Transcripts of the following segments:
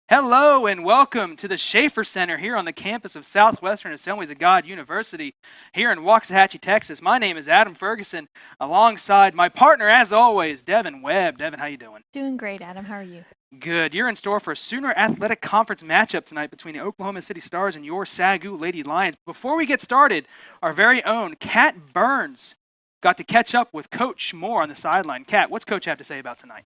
Hello and welcome to the Schaefer Center here on the campus of Southwestern Assemblies of God University here in Waxahachie, Texas. My name is Adam Ferguson, alongside my partner, as always, Devin Webb. Devin, how you doing? Doing great, Adam. How are you? Good. You're in store for a Sooner Athletic Conference matchup tonight between the Oklahoma City Stars and your SAGU Lady Lions. Before we get started, our very own Kat Burns got to catch up with Coach Moore on the sideline. Kat, what's Coach have to say about tonight?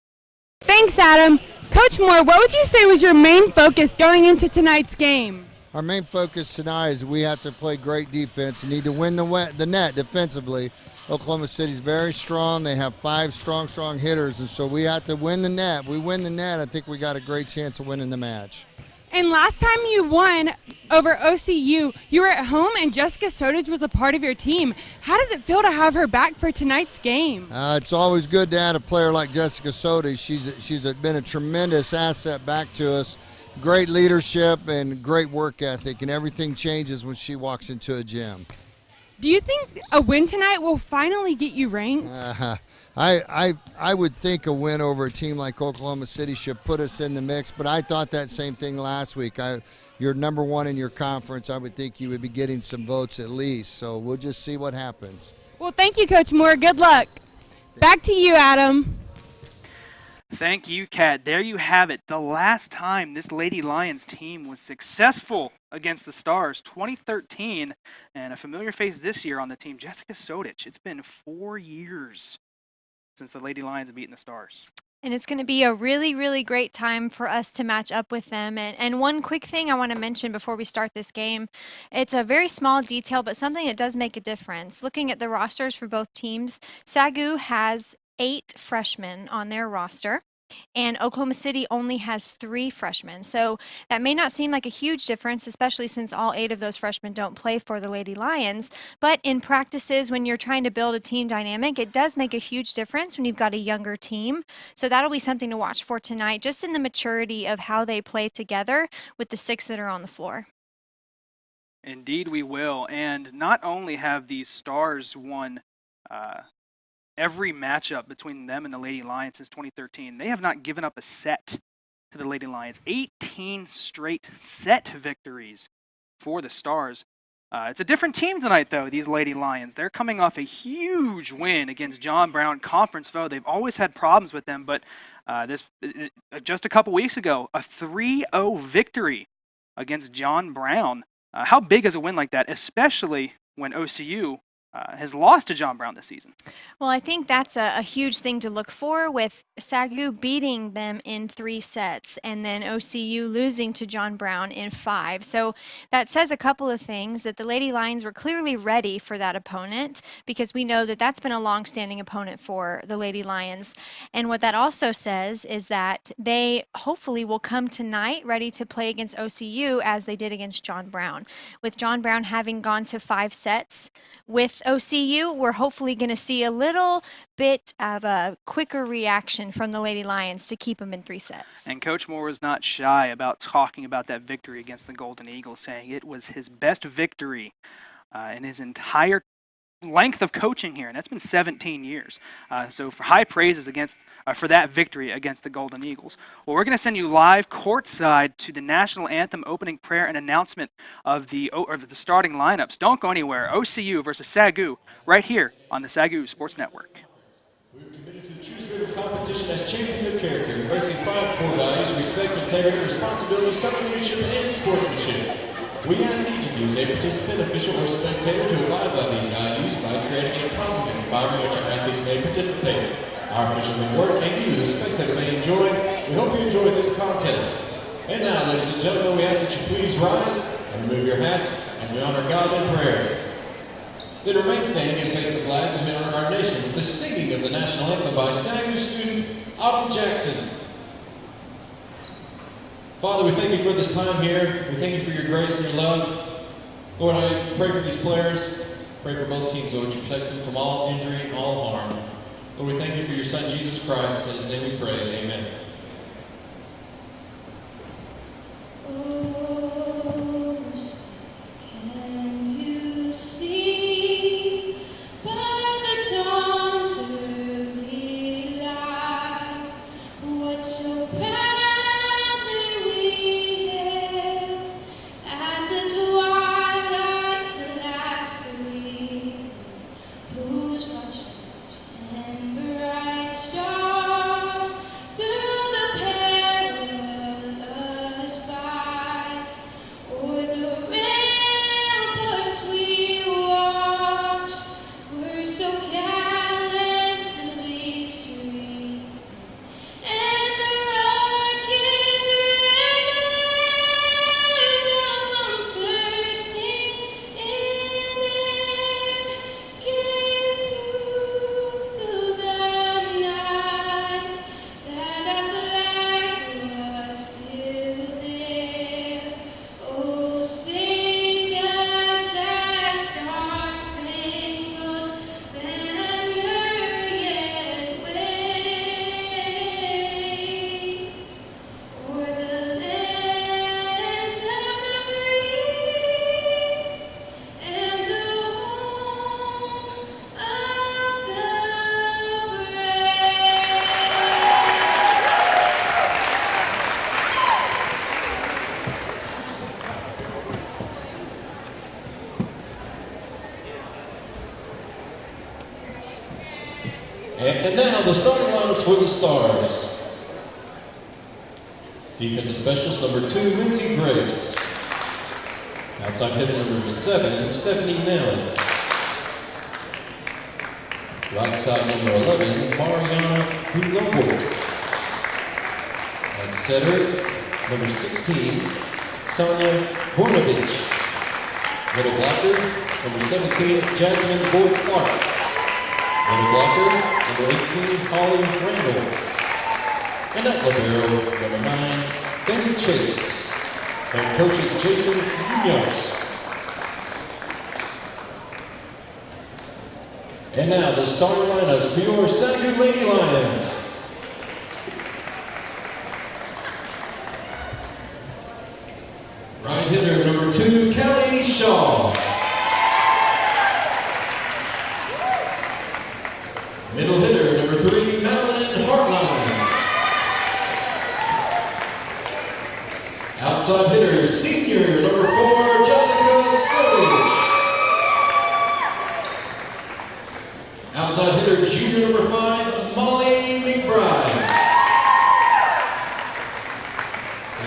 Thanks, Adam. Coach Moore, what would you say was your main focus going into tonight's game? Our main focus tonight is we have to play great defense and need to win the net defensively. Oklahoma City's very strong. They have 5 strong hitters, and so we have to win the net. If we win the net, I think we got a great chance of winning the match. And last time you won over OCU, you were at home and Jessica Sodage was a part of your team. How does it feel to have her back for tonight's game? It's always good to add a player like Jessica Sodage. She's been a tremendous asset back to us. Great leadership and great work ethic, and everything changes when she walks into a gym. Do you think a win tonight will finally get you ranked? I would think a win over a team like Oklahoma City should put us in the mix, but I thought that same thing last week. You're number 1 in your conference. I would think you would be getting some votes at least, so we'll just see what happens. Well, thank you, Coach Moore. Good luck. Back to you, Adam. Thank you, Kat. There you have it. The last time this Lady Lions team was successful against the Stars, 2013, and a familiar face this year on the team, Jessica Sodage. It's been 4 years since the Lady Lions have beaten the Stars. And it's going to be a really, really great time for us to match up with them. And one quick thing I want to mention before we start this game, it's a very small detail, but something that does make a difference. Looking at the rosters for both teams, SAGU has 8 freshmen on their roster, and Oklahoma City only has 3 freshmen. So that may not seem like a huge difference, especially since all 8 of those freshmen don't play for the Lady Lions. But in practices, when you're trying to build a team dynamic, it does make a huge difference when you've got a younger team. So that'll be something to watch for tonight, just in the maturity of how they play together with the 6 that are on the floor. Indeed we will. And not only have these Stars won every matchup between them and the Lady Lions since 2013. They have not given up a set to the Lady Lions. 18 straight set victories for the Stars. It's a different team tonight, though, these Lady Lions. They're coming off a huge win against John Brown, conference foe. They've always had problems with them, but just a couple weeks ago, a 3-0 victory against John Brown. How big is a win like that, especially when OCU has lost to John Brown this season? Well, I think that's a huge thing to look for, with SAGU beating them in 3 sets and then OCU losing to John Brown in 5. So that says a couple of things, that the Lady Lions were clearly ready for that opponent, because we know that that's been a long-standing opponent for the Lady Lions. And what that also says is that they hopefully will come tonight ready to play against OCU as they did against John Brown. With John Brown having gone to 5 sets with OCU, we're hopefully going to see a little bit of a quicker reaction from the Lady Lions to keep them in 3 sets. And Coach Moore was not shy about talking about that victory against the Golden Eagles, saying it was his best victory in his entire length of coaching here, and that's been 17 years. So for high praises for that victory against the Golden Eagles. Well, we're going to send you live courtside to the national anthem opening prayer and announcement of the starting lineups. Don't go anywhere. OCU versus SAGU right here on the SAGU Sports Network. We're committed to the true spirit of competition as champions of character, embracing 5 core values: respect, integrity, responsibility, self-leadership, and sportsmanship. We ask each of you as a participant, official, or spectator to abide by these values by creating a positive environment in which our athletes may participate. Our official may work, and you, the spectator, may enjoy. We hope you enjoy this contest. And now, ladies and gentlemen, we ask that you please rise and remove your hats as we honor God in prayer. Then remain standing and face the flag as we honor our nation with the singing of the national anthem by SAGU student Autumn Jackson. Father, we thank you for this time here. We thank you for your grace and your love. Lord, I pray for these players. Pray for both teams, Lord. You protect them from all injury and all harm. Lord, we thank you for your Son, Jesus Christ. In his name we pray. Amen. Can you see by the dawn's early light what so proudly we And now the starting lineups for the Stars. Defensive specialist number 2, Lindsay Grace. Outside hitter number 7, Stephanie Nell. Right side number 11, Mariana Hulobo. At center, number 16, Sonia Hornovich. Middle blocker, number 17, Jasmine Boyd Clark. Middle blocker, number 18, Holly Randall. And at libero, number 9, Benny Chase. And coach is Jason Munoz. And now the starting lineups for your SAGU Lady Lions. Right hitter number 2, Kelly Shaw. Middle hitter number 3, Madeline Hartline. Outside hitter senior number 4, Jessica Sodage. Outside hitter junior number 5, Molly McBride.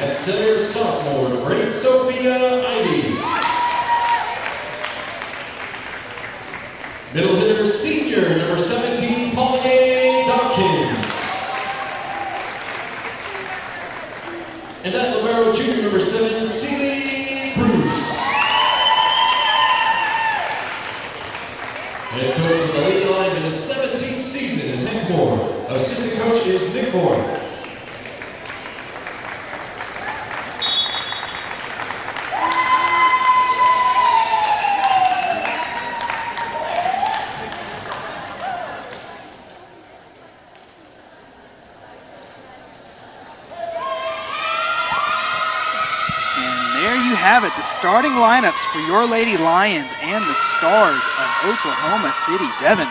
At center sophomore number 8, Sophia Ivy. Middle hitter senior number 17, Pauline Dawkins. And at libero junior number 7, Celie Bruce. Head coach for the Lady Lions in his 17th season is Hank Moore. Assistant coach is Nick Moore. Have it, the starting lineups for your Lady Lions and the Stars of Oklahoma City. Devin,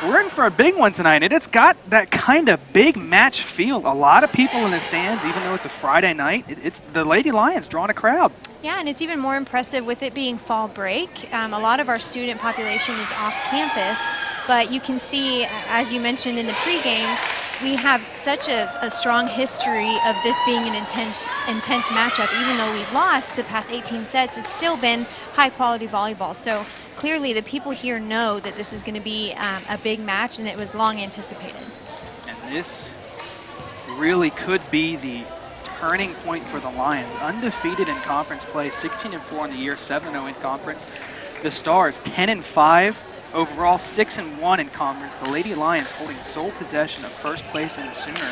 we're in for a big one tonight, and it's got that kind of big match feel. A lot of people in the stands, even though it's a Friday night. It's the Lady Lions drawing a crowd. Yeah, and it's even more impressive with it being fall break. A lot of our student population is off campus, but you can see, as you mentioned in the pregame, we have such a strong history of this being an intense matchup. Even though we've lost the past 18 sets, it's still been high-quality volleyball. So clearly the people here know that this is going to be a big match, and it was long anticipated. And this really could be the turning point for the Lions. Undefeated in conference play, 16-4 in the year, 7-0 in conference. The Stars, 10-5. Overall, 6-1 in conference. The Lady Lions holding sole possession of first place in the Sooner.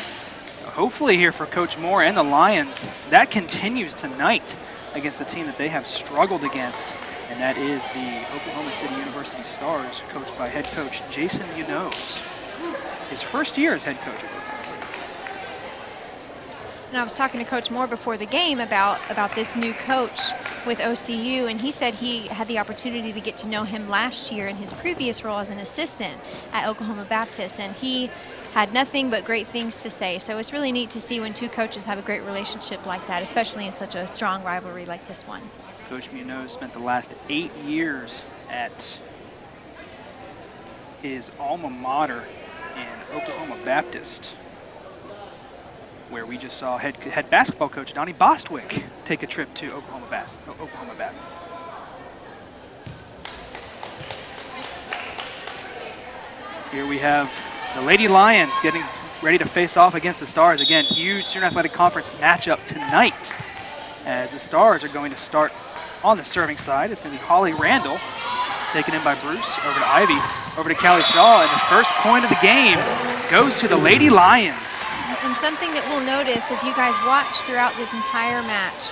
Hopefully here for Coach Moore and the Lions, that continues tonight against a team that they have struggled against, and that is the Oklahoma City University Stars, coached by head coach Jason Munoz. His first year as head coach of Oklahoma City. And I was talking to Coach Moore before the game about this new coach with OCU, and he said he had the opportunity to get to know him last year in his previous role as an assistant at Oklahoma Baptist, and he had nothing but great things to say. So it's really neat to see when two coaches have a great relationship like that, especially in such a strong rivalry like this one. Coach Munoz spent the last 8 years at his alma mater in Oklahoma Baptist, where we just saw head basketball coach Donnie Bostwick take a trip to Oklahoma Baptist. Here we have the Lady Lions getting ready to face off against the Stars. Again, huge Student Athletic Conference matchup tonight, as the Stars are going to start on the serving side. It's going to be Holly Randall, taken in by Bruce, over to Ivy, over to Callie Shaw, and the first point of the game goes to the Lady Lions. And something that we'll notice if you guys watch throughout this entire match,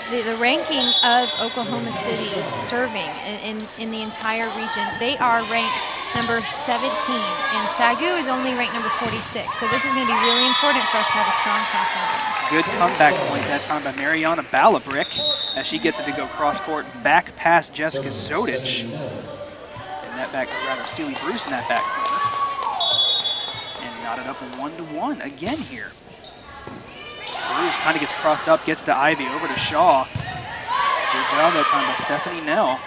the ranking of Oklahoma City serving in the entire region, they are ranked number 17, and SAGU is only ranked number 46. So this is going to be really important for us to have a strong passing game. Good comeback point that time by Mariana Balabrick, as she gets it to go cross court back past Jessica Sodich. And that back, rather Celie Bruce in that back corner. Knotted up 1-1 again here. Bruce kind of gets crossed up, gets to Ivy, over to Shaw. Good job that time by Stephanie Nell.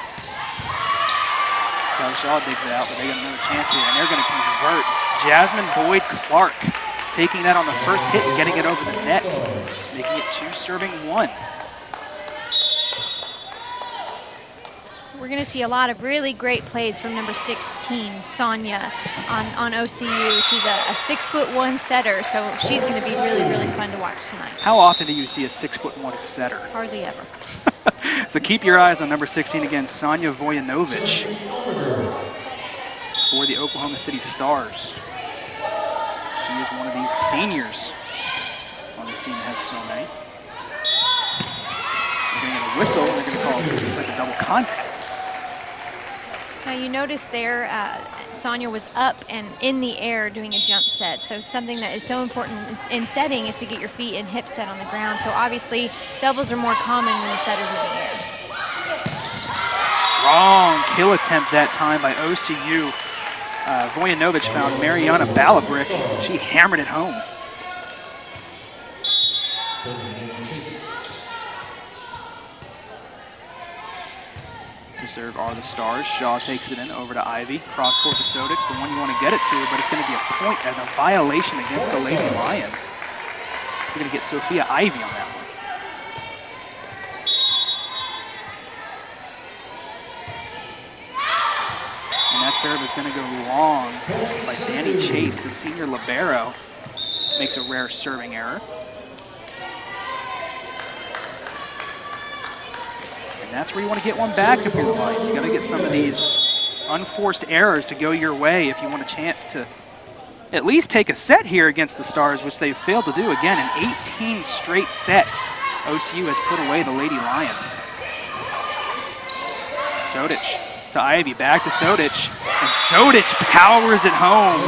Kelly Shaw digs it out, but they got another chance here, and they're going to convert. Jasmine Boyd-Clark taking that on the first hit and getting it over the net, making it 2 serving 1. We're going to see a lot of really great plays from number 16, Sonia, on OCU. She's a 6'1" setter, so she's going to be really, really fun to watch tonight. How often do you see a 6'1" setter? Hardly ever. So keep your eyes on number 16 again, Sonia Vojanovich for the Oklahoma City Stars. She is one of these seniors on this team that has so many. They're going to get a whistle, and they're going to call it like a double contact. Now you notice there, Sonia was up and in the air doing a jump set. So something that is so important in setting is to get your feet and hips set on the ground. So obviously doubles are more common when the setter's in the air. Strong kill attempt that time by OCU. Vojanovich found Mariana Balabrick. She hammered it home. To serve are the Stars. Shaw takes it in over to Ivy. Cross court to Sodich, the one you want to get it to, but it's going to be a point and a violation against the Lady Lions. We're going to get Sophia Ivy on that one. And that serve is going to go long by Danny Chase, the senior libero. Makes a rare serving error. And that's where you want to get one back up your lines. You got to get some of these unforced errors to go your way if you want a chance to at least take a set here against the Stars, which they've failed to do again in 18 straight sets. OCU has put away the Lady Lions. Sodich to Ivy, back to Sodich, and Sodich powers it home,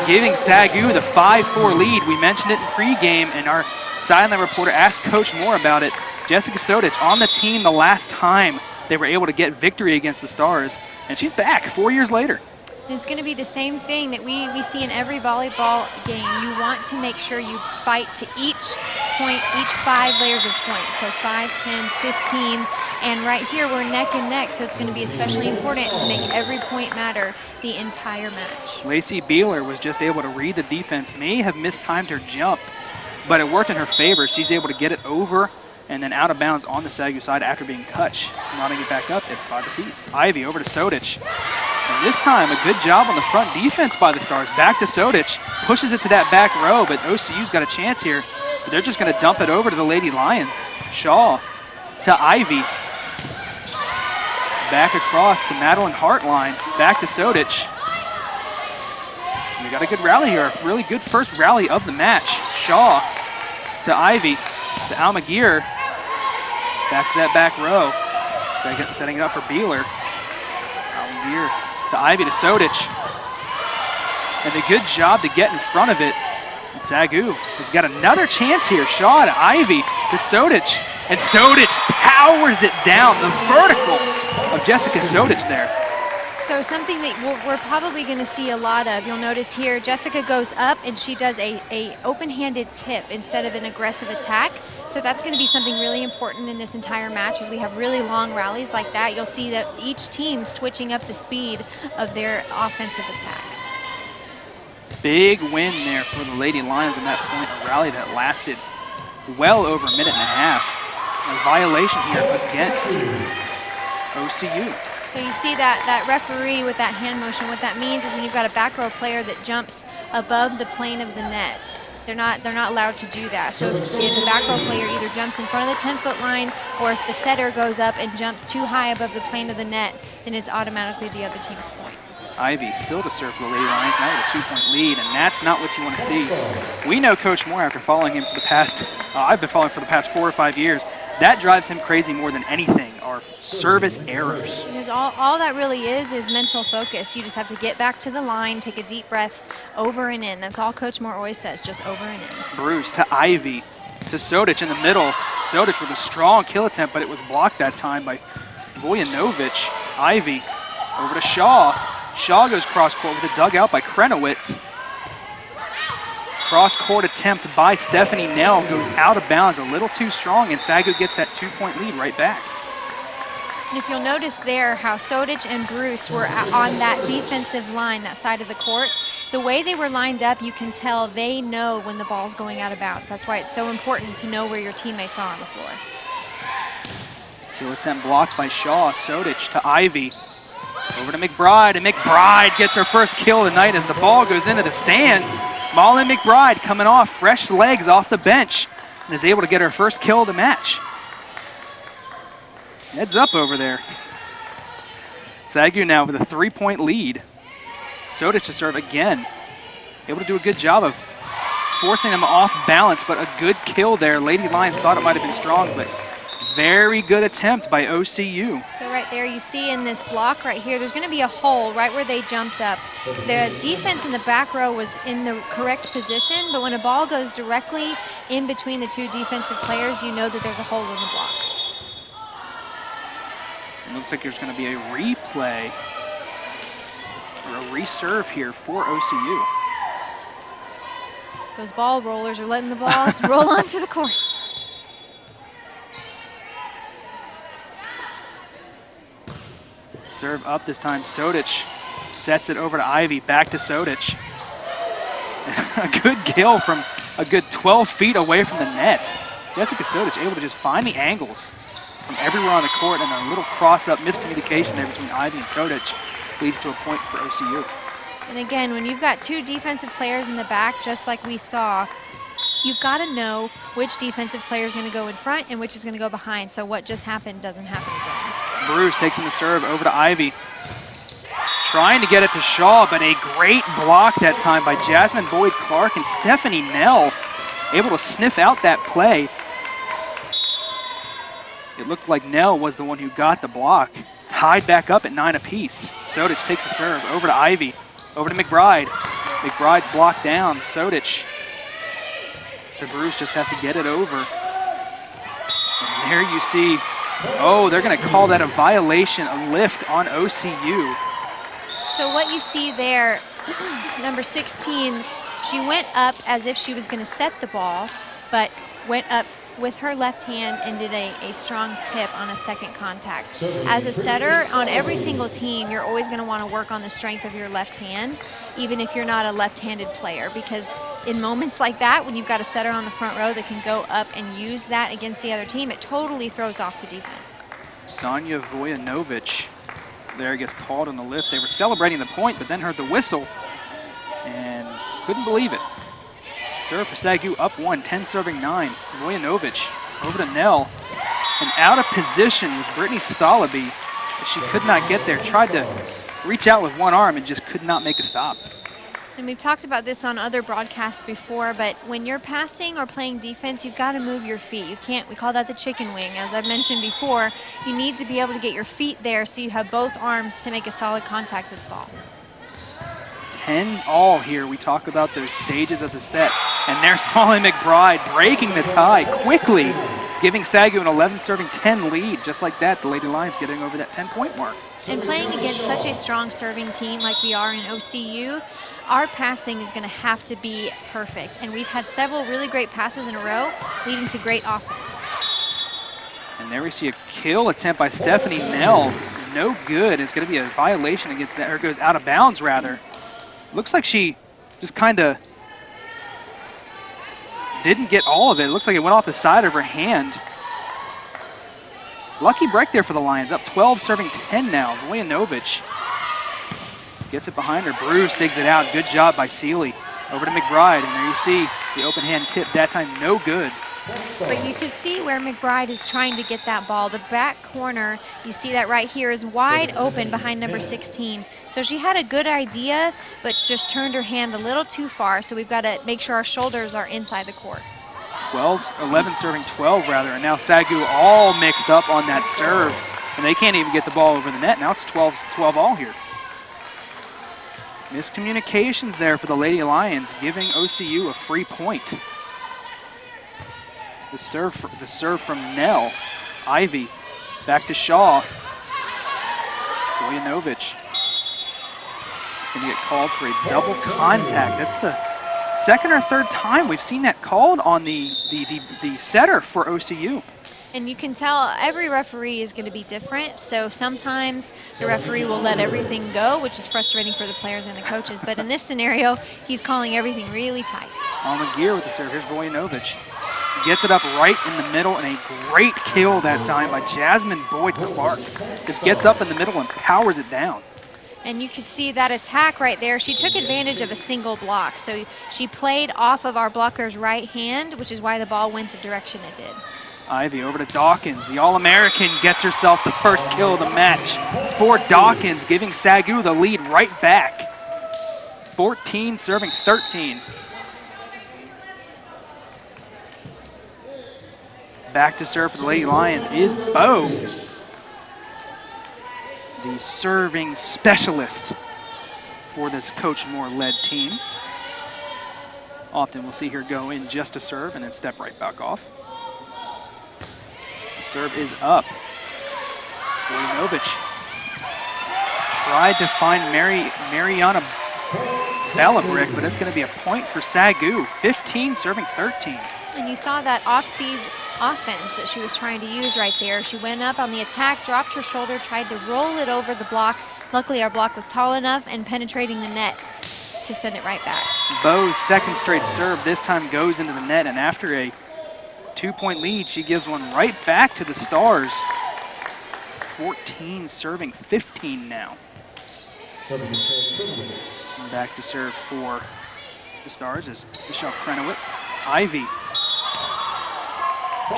giving SAGU the 5-4 lead. We mentioned it in pregame, and our sideline reporter asked Coach Moore about it. Jessica Sodich on the team the last time they were able to get victory against the Stars, and she's back 4 years later. And it's going to be the same thing that we see in every volleyball game. You want to make sure you fight to each point, each 5 layers of points. So 5, 10, 15, and right here we're neck and neck, so it's going to be especially important to make every point matter the entire match. Lacey Beeler was just able to read the defense, may have mistimed her jump, but it worked in her favor. She's able to get it over and then out of bounds on the SAGU side after being touched. Nodding it back up at 5 apiece. Ivy over to Sodich. And this time, a good job on the front defense by the Stars. Back to Sodich, pushes it to that back row, but OCU's got a chance here. But they're just going to dump it over to the Lady Lions. Shaw to Ivy. Back across to Madeline Hartline. Back to Sodich. We got a good rally here, a really good first rally of the match. Shaw to Ivy, to Almaguer. Back to that back row. Setting it up for Beeler. Almaguer to Ivy to Sodich. And a good job to get in front of it. And SAGU has got another chance here. Shaw to Ivy to Sodich. And Sodich powers it down. The vertical of Jessica Sodich there. So something that we're probably going to see a lot of, you'll notice here, Jessica goes up and she does a open-handed tip instead of an aggressive attack. So that's going to be something really important in this entire match. As we have really long rallies like that, you'll see that each team switching up the speed of their offensive attack. Big win there for the Lady Lions in that point, a rally that lasted well over a minute and a half. A violation here against OCU. So you see that referee with that hand motion, what that means is when you've got a back row player that jumps above the plane of the net, they're not allowed to do that. So if the back row player either jumps in front of the 10-foot line, or if the setter goes up and jumps too high above the plane of the net, then it's automatically the other team's point. Ivy still to serve for the Lady Lions, now with a 2-point lead, and that's not what you want to see. We know Coach Moore, after following him for the past, I've been following for the past 4 or 5 years, that drives him crazy more than anything, are service errors. Because all that really is mental focus. You just have to get back to the line, take a deep breath, over and in. That's all Coach Moore always says, just over and in. Bruce to Ivy, to Sodich in the middle. Sodich with a strong kill attempt, but it was blocked that time by Vojanovich. Ivy over to Shaw. Shaw goes cross-court with a dugout by Krenowitz. Cross-court attempt by Stephanie Nell goes out of bounds, a little too strong, and SAGU gets that 2-point lead right back. And if you'll notice there how Sodich and Bruce were on that defensive line, that side of the court, the way they were lined up, you can tell they know when the ball's going out of bounds. That's why it's so important to know where your teammates are on the floor. Kill attempt blocked by Shaw. Sodich to Ivy. Over to McBride, and McBride gets her first kill of the night as the ball goes into the stands. Molly McBride coming off fresh legs off the bench and is able to get her first kill of the match. Heads up over there. SAGU now with a 3-point lead. Sodich to serve again. Able to do a good job of forcing them off balance, but a good kill there. Lady Lions thought it might have been strong, but very good attempt by OCU. So right there you see in this block right here, there's going to be a hole right where they jumped up. The defense in the back row was in the correct position, but when a ball goes directly in between the two defensive players, you know that there's a hole in the block. It looks like there's going to be a replay or a reserve here for OCU. Those ball rollers are letting the balls roll onto the court. Serve up this time. Sodich sets it over to Ivy. Back to Sodich. A good kill from a good 12 feet away from the net. Jessica Sodich able to just find the angles from everywhere on the court, and a little cross-up miscommunication there between Ivy and Sodich leads to a point for OCU. And again, when you've got two defensive players in the back, just like we saw, you've got to know which defensive player is going to go in front and which is going to go behind, so what just happened doesn't happen again. Bruce takes in the serve over to Ivy. Trying to get it to Shaw, but a great block that time by Jasmine Boyd-Clark, and Stephanie Nell able to sniff out that play. It looked like Nell was the one who got the block. Tied back up at 9 apiece. Sodich takes the serve over to Ivy. Over to McBride. McBride blocked down. Sodich. The Bruce just have to get it over. And there you see, oh, they're going to call that a violation, a lift on OCU. So what you see there, number 16, she went up as if she was going to set the ball, but went up with her left hand and did a strong tip on a second contact. As a setter, on every single team, you're always going to want to work on the strength of your left hand, even if you're not a left-handed player, because in moments like that, when you've got a setter on the front row that can go up and use that against the other team, it totally throws off the defense. Sonia Vojanovich there gets called on the lift. They were celebrating the point, but then heard the whistle and couldn't believe it. Serve for SAGU up 1, 10 serving 9. Vojanovich over to Nell. And out of position was Brittany Stalaby, but she could not get there. Tried to reach out with one arm and just could not make a stop. And we've talked about this on other broadcasts before, but when you're passing or playing defense, you've got to move your feet. You can't, we call that the chicken wing. As I've mentioned before, you need to be able to get your feet there so you have both arms to make a solid contact with the ball. 10 all here. We talk about those stages of the set. And there's Molly McBride breaking the tie quickly, giving SAGU an 11 serving 10 lead. Just like that, the Lady Lions getting over that 10-point mark. And playing against such a strong serving team like we are in OCU, our passing is going to have to be perfect. And we've had several really great passes in a row, leading to great offense. And there we see a kill attempt by Stephanie Nell. No good. It's going to be a violation against that, or goes out of bounds rather. Looks like she just kind of didn't get all of it. It looks like it went off the side of her hand. Lucky break there for the Lions. Up 12, serving 10 now. Vojanovich gets it behind her. Bruce digs it out. Good job by Seeley. Over to McBride, and there you see the open hand tip. That time, no good. But you can see where McBride is trying to get that ball. The back corner, you see that right here, is wide open behind number 16. So she had a good idea, but just turned her hand a little too far. So we've got to make sure our shoulders are inside the court. 11 serving 12 rather, and now SAGU all mixed up on that serve, and they can't even get the ball over the net. Now it's 12 all here. Miscommunications there for the Lady Lions, giving OCU a free point. The serve from Nell. Ivy back to Shaw. Vojanovich going to get called for a double contact. That's the second or third time we've seen that called on the setter for OCU. And you can tell every referee is going to be different. So sometimes the referee will let everything go, which is frustrating for the players and the coaches. But in this scenario, he's calling everything really tight. On the gear with the serve. Here's Vojinovic. Gets it up right in the middle, and a great kill that time by Jasmine Boyd-Clark. Just gets up in the middle and powers it down. And you can see that attack right there. She took advantage of a single block. So she played off of our blocker's right hand, which is why the ball went the direction it did. Ivy over to Dawkins. The All-American gets herself the first kill of the match for Dawkins, giving SAGU the lead right back. 14 serving 13. Back to serve for the Lady Lions is Bo, the serving specialist for this Coach Moore-led team. Often we'll see her go in just to serve and then step right back off. The serve is up. Vojinovic tried to find Mariana Bellabrick, but it's going to be a point for SAGU. 15 serving 13. And you saw that off-speed offense that she was trying to use right there. She went up on the attack, dropped her shoulder, tried to roll it over the block. Luckily, our block was tall enough and penetrating the net to send it right back. Bo's second straight serve this time goes into the net, and after a 2-point lead, she gives one right back to the Stars. 14 serving 15 now. And back to serve for the Stars is Michelle Krenowitz. Ivy.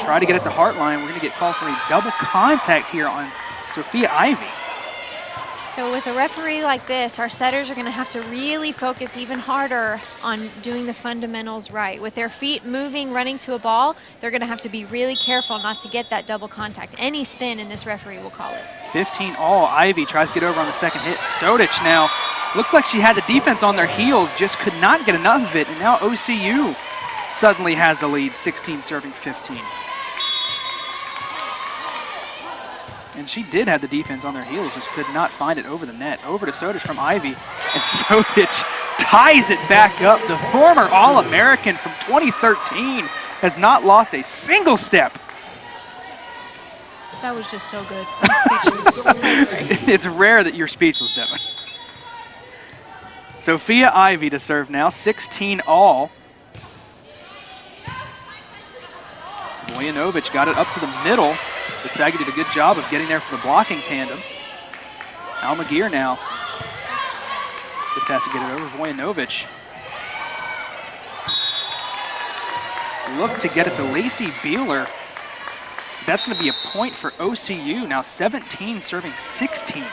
Try to get at the heart line. We're going to get called for a double contact here on Sophia Ivy. So with a referee like this, our setters are going to have to really focus even harder on doing the fundamentals right. With their feet moving, running to a ball, they're going to have to be really careful not to get that double contact. Any spin and this referee will call it. 15 all. Ivy tries to get over on the second hit. Sodic now looked like she had the defense on their heels, just could not get enough of it, and now OCU suddenly has the lead, 16 serving 15. And she did have the defense on their heels, just could not find it over the net. Over to Sodic from Ivy, and Sodic ties it back up. The former All-American from 2013 has not lost a single step. That was just so good. I'm speechless. It's rare that you're speechless, Devin. Sophia Ivy to serve now, 16 all. Vojinovic got it up to the middle, but SAGU did a good job of getting there for the blocking tandem. Almaguer now. Just has to get it over Vojinovic. Look to get it to Lacey Beeler. That's going to be a point for OCU. Now 17 serving 16.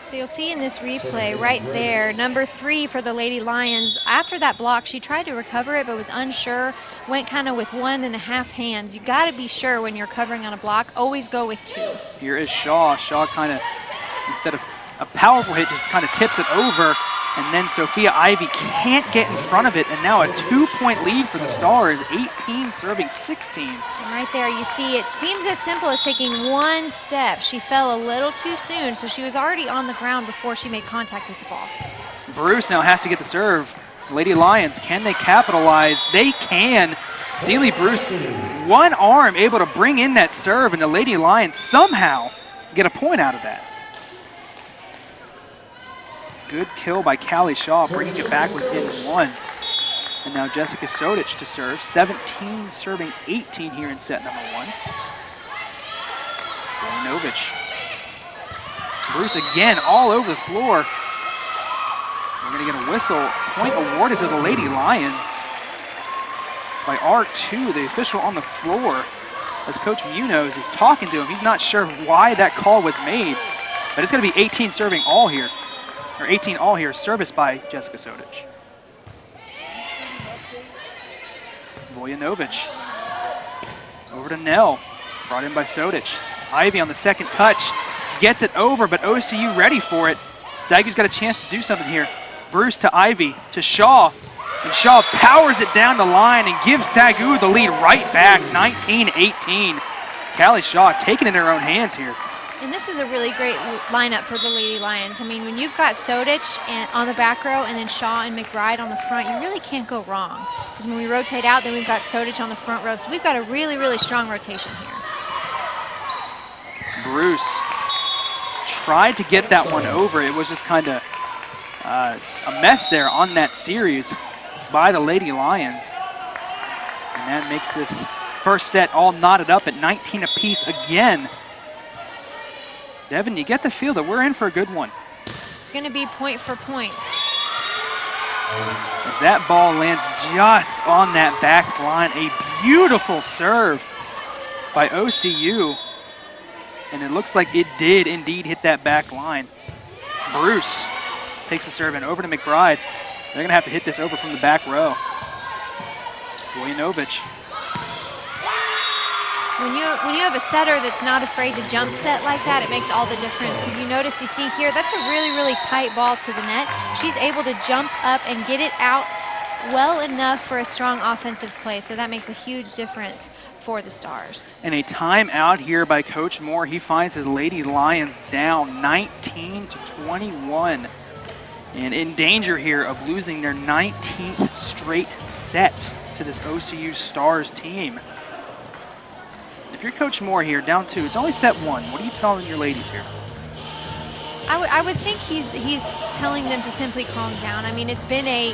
So you'll see in this replay right there, number 3 for the Lady Lions. After that block, she tried to recover it but was unsure, went kind of with 1.5 hands. You got to be sure when you're covering on a block, always go with 2. Here is Shaw. Shaw kind of, instead of a powerful hit, just kind of tips it over, and then Sophia Ivy can't get in front of it, and now a 2-point lead for the Stars, 18 serving 16. And right there you see it seems as simple as taking one step. She fell a little too soon, so she was already on the ground before she made contact with the ball. Bruce now has to get the serve. Lady Lions, can they capitalize? They can. Celie Bruce, one arm able to bring in that serve, and the Lady Lions somehow get a point out of that. Good kill by Callie Shaw, bringing it back within 1. And now Jessica Sodic to serve, 17 serving 18 here in set number 1. Vojinovic. Bruce again all over the floor. We're going to get a whistle, point awarded to the Lady Lions by R2, the official on the floor, as Coach Munoz is talking to him. He's not sure why that call was made, but it's going to be 18 serving all here. Or 18 all here, service by Jessica Sodic. Vojinovic. Over to Nell. Brought in by Sodic. Ivy on the second touch. Gets it over, but OCU ready for it. SAGU's got a chance to do something here. Bruce to Ivy, to Shaw. And Shaw powers it down the line and gives SAGU the lead right back, 19-18. Callie Shaw taking it in her own hands here. And this is a really great lineup for the Lady Lions. I mean, when you've got Sodic on the back row and then Shaw and McBride on the front, you really can't go wrong. Because when we rotate out, then we've got Sodic on the front row. So we've got a really, really strong rotation here. Bruce tried to get that one over. It was just kind of a mess there on that series by the Lady Lions. And that makes this first set all knotted up at 19 apiece again. Devin, you get the feel that we're in for a good one. It's going to be point for point. As that ball lands just on that back line, a beautiful serve by OCU. And it looks like it did indeed hit that back line. Bruce takes the serve and over to McBride. They're going to have to hit this over from the back row. Vojinovic. When you have a setter that's not afraid to jump set like that, it makes all the difference. Because you see here, that's a really, really tight ball to the net. She's able to jump up and get it out well enough for a strong offensive play. So that makes a huge difference for the Stars. And a timeout here by Coach Moore. He finds his Lady Lions down 19-21. And in danger here of losing their 19th straight set to this OCU Stars team. If you're Coach Moore here, down 2, it's only set 1. What are you telling your ladies here? I would think he's telling them to simply calm down. I mean, it's been a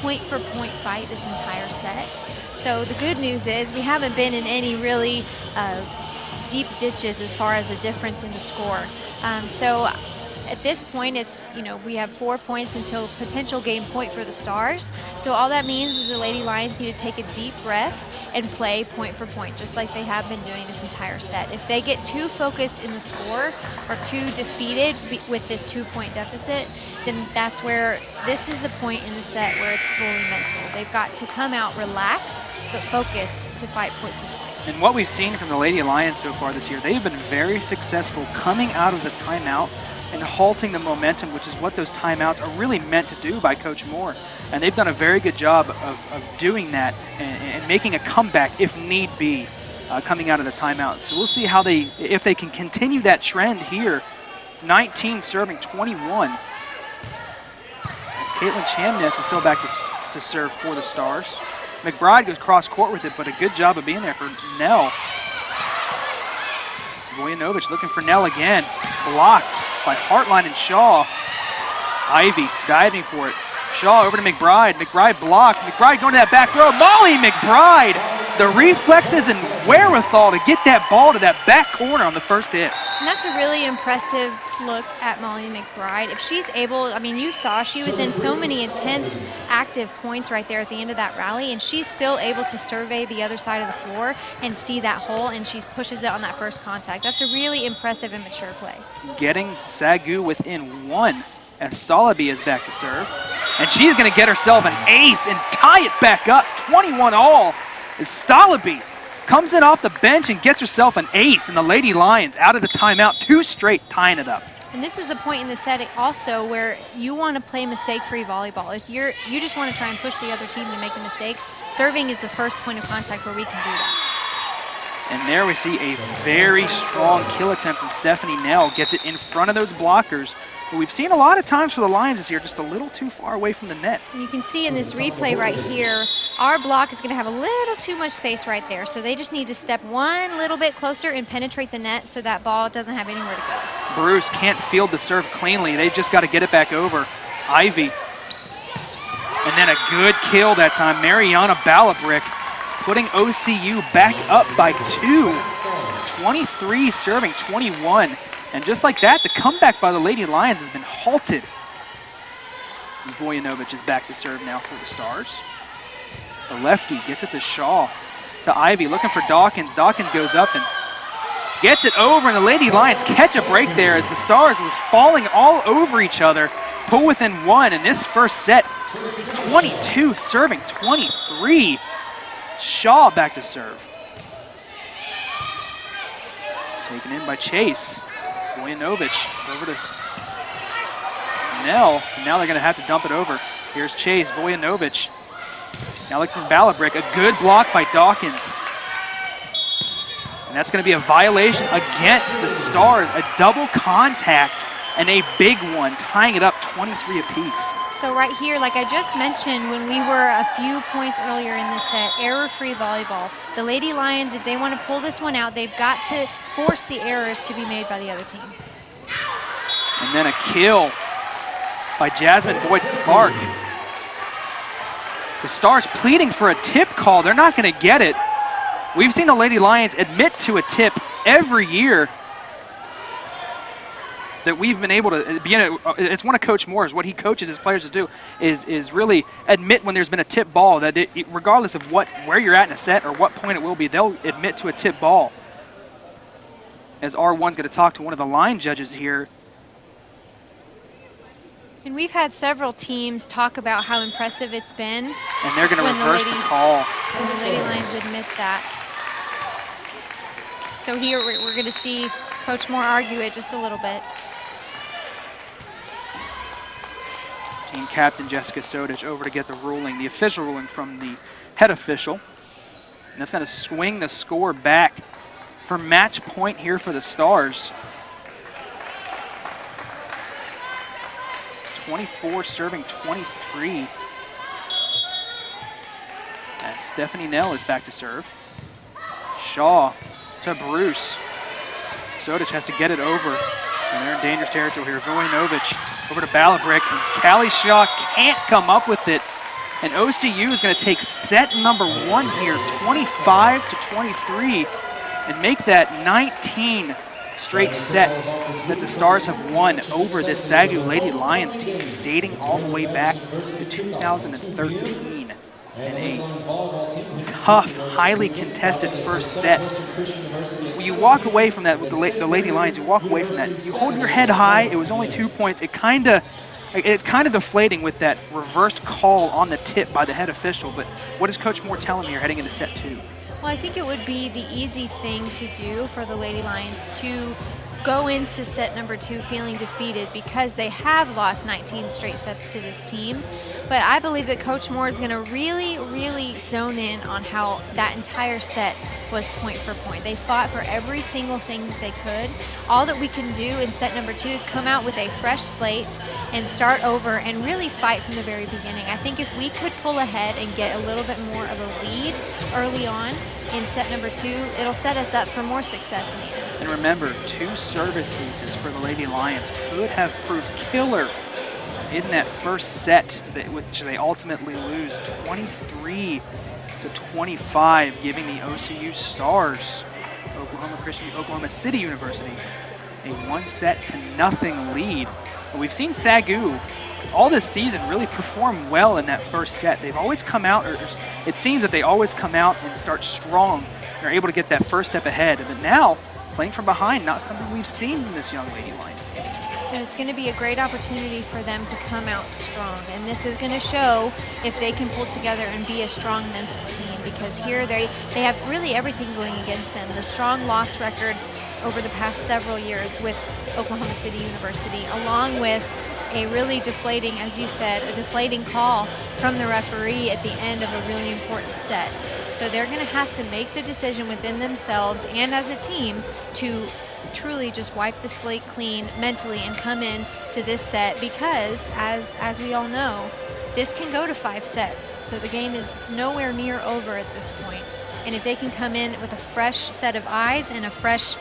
point-for-point fight this entire set. So the good news is we haven't been in any really deep ditches as far as a difference in the score. So at this point, it's, we have 4 points until potential game point for the Stars. So all that means is the Lady Lions need to take a deep breath and play point for point, just like they have been doing this entire set. If they get too focused in the score or too defeated with this 2-point deficit, then that's where this is the point in the set where it's fully mental. They've got to come out relaxed but focused to fight point for point. And what we've seen from the Lady Lions so far this year, they've been very successful coming out of the timeouts and halting the momentum, which is what those timeouts are really meant to do by Coach Moore. And they've done a very good job of doing that and making a comeback if need be coming out of the timeout. So we'll see how if they can continue that trend here. 19 serving 21. As Caitlin Chamness is still back to serve for the Stars. McBride goes cross court with it, but a good job of being there for Nell. Vojinovic looking for Nell again. Blocked by Hartline and Shaw. Ivy diving for it. Shaw over to McBride. McBride blocked. McBride going to that back row. Molly McBride, the reflexes and wherewithal to get that ball to that back corner on the first hit. And that's a really impressive look at Molly McBride. If she's able, I mean, you saw she was in so many intense active points right there at the end of that rally, and she's still able to survey the other side of the floor and see that hole, and she pushes it on that first contact. That's a really impressive and mature play. Getting SAGU within 1 as Stalaby is back to serve. And she's going to get herself an ace and tie it back up, 21-all, as Stalaby comes in off the bench and gets herself an ace, and the Lady Lions out of the timeout, 2 straight tying it up. And this is the point in the set also where you want to play mistake-free volleyball. If you just want to try and push the other team to make the mistakes, serving is the first point of contact where we can do that. And there we see a very strong kill attempt from Stephanie Nell. Gets it in front of those blockers. But we've seen a lot of times for the Lions this year, just a little too far away from the net. And you can see in this replay right here, our block is going to have a little too much space right there. So they just need to step one little bit closer and penetrate the net so that ball doesn't have anywhere to go. Bruce can't field the serve cleanly. They've just got to get it back over. Ivy. And then a good kill that time. Mariana Balabrick putting OCU back up by 2. 23 serving 21. And just like that, the comeback by the Lady Lions has been halted. Vojinovic is back to serve now for the Stars. The lefty gets it to Shaw. To Ivy, looking for Dawkins. Dawkins goes up and gets it over, and the Lady Lions catch a break there as the Stars were falling all over each other. Pull within 1 in this first set. 22 serving 23. Shaw back to serve. Taken in by Chase. Vojinovic over to Nell. And now they're going to have to dump it over. Here's Chase, Vojinovic. Now looking for Balabrick. A good block by Dawkins. And that's going to be a violation against the Stars. A double contact and a big one, tying it up 23 apiece. So right here, like I just mentioned when we were a few points earlier in this set, error-free volleyball. The Lady Lions, if they want to pull this one out, they've got to force the errors to be made by the other team. And then a kill by Jasmine Boyd-Clark. The Stars pleading for a tip call. They're not going to get it. We've seen the Lady Lions admit to a tip every year that we've been able to be in it. It's one of Coach Moore's, what he coaches his players to do is really admit when there's been a tip ball, that regardless of where you're at in a set or what point it will be, they'll admit to a tip ball. As R1's going to talk to one of the line judges here. And we've had several teams talk about how impressive it's been. And they're going to reverse the call. When the Lady Lions admit that. So here we're going to see Coach Moore argue it just a little bit. Team captain Jessica Sodich over to get the ruling, the official ruling from the head official. And that's going to swing the score back for match point here for the Stars. 24 serving 23. And Stephanie Nell is back to serve. Shaw to Bruce. Sodich has to get it over. And they're in dangerous territory here. Vojinovic over to Balabrick. And Callie Shaw can't come up with it. And OCU is going to take set number 1 here, 25-23, and make that 19 straight sets that the Stars have won over this SAGU Lady Lions team, dating all the way back to 2013. And a tough, highly contested first set. When you walk away from that with the Lady Lions, you walk away from that, you hold your head high. It was only 2 points. It's kind of deflating with that reversed call on the tip by the head official. But what is Coach Moore telling me here heading into set 2? Well, I think it would be the easy thing to do for the Lady Lions to go into set number 2 feeling defeated because they have lost 19 straight sets to this team. But I believe that Coach Moore is going to really, really zone in on how that entire set was point for point. They fought for every single thing that they could. All that we can do in set number 2 is come out with a fresh slate and start over and really fight from the very beginning. I think if we could pull ahead and get a little bit more of a lead early on in set number 2, it'll set us up for more success in the end. And remember, 2 service aces for the Lady Lions could have proved killer in that first set, which they ultimately lose 23-25, giving the OCU Stars, Oklahoma City University, a 1-0 lead. And we've seen SAGU all this season really perform well in that first set. They've always come out, or it seems that they always come out and start strong. They're able to get that first step ahead. But now, playing from behind, not something we've seen from this young Lady Lions team. And it's going to be a great opportunity for them to come out strong. And this is going to show if they can pull together and be a strong mental team, because here they have really everything going against them. The strong loss record over the past several years with Oklahoma City University, along with a really deflating, as you said, a deflating call from the referee at the end of a really important set. So they're going to have to make the decision within themselves and as a team to truly just wipe the slate clean mentally and come in to this set, because as we all know, this can go to 5 sets. So the game is nowhere near over at this point. And if they can come in with a fresh set of eyes and a fresh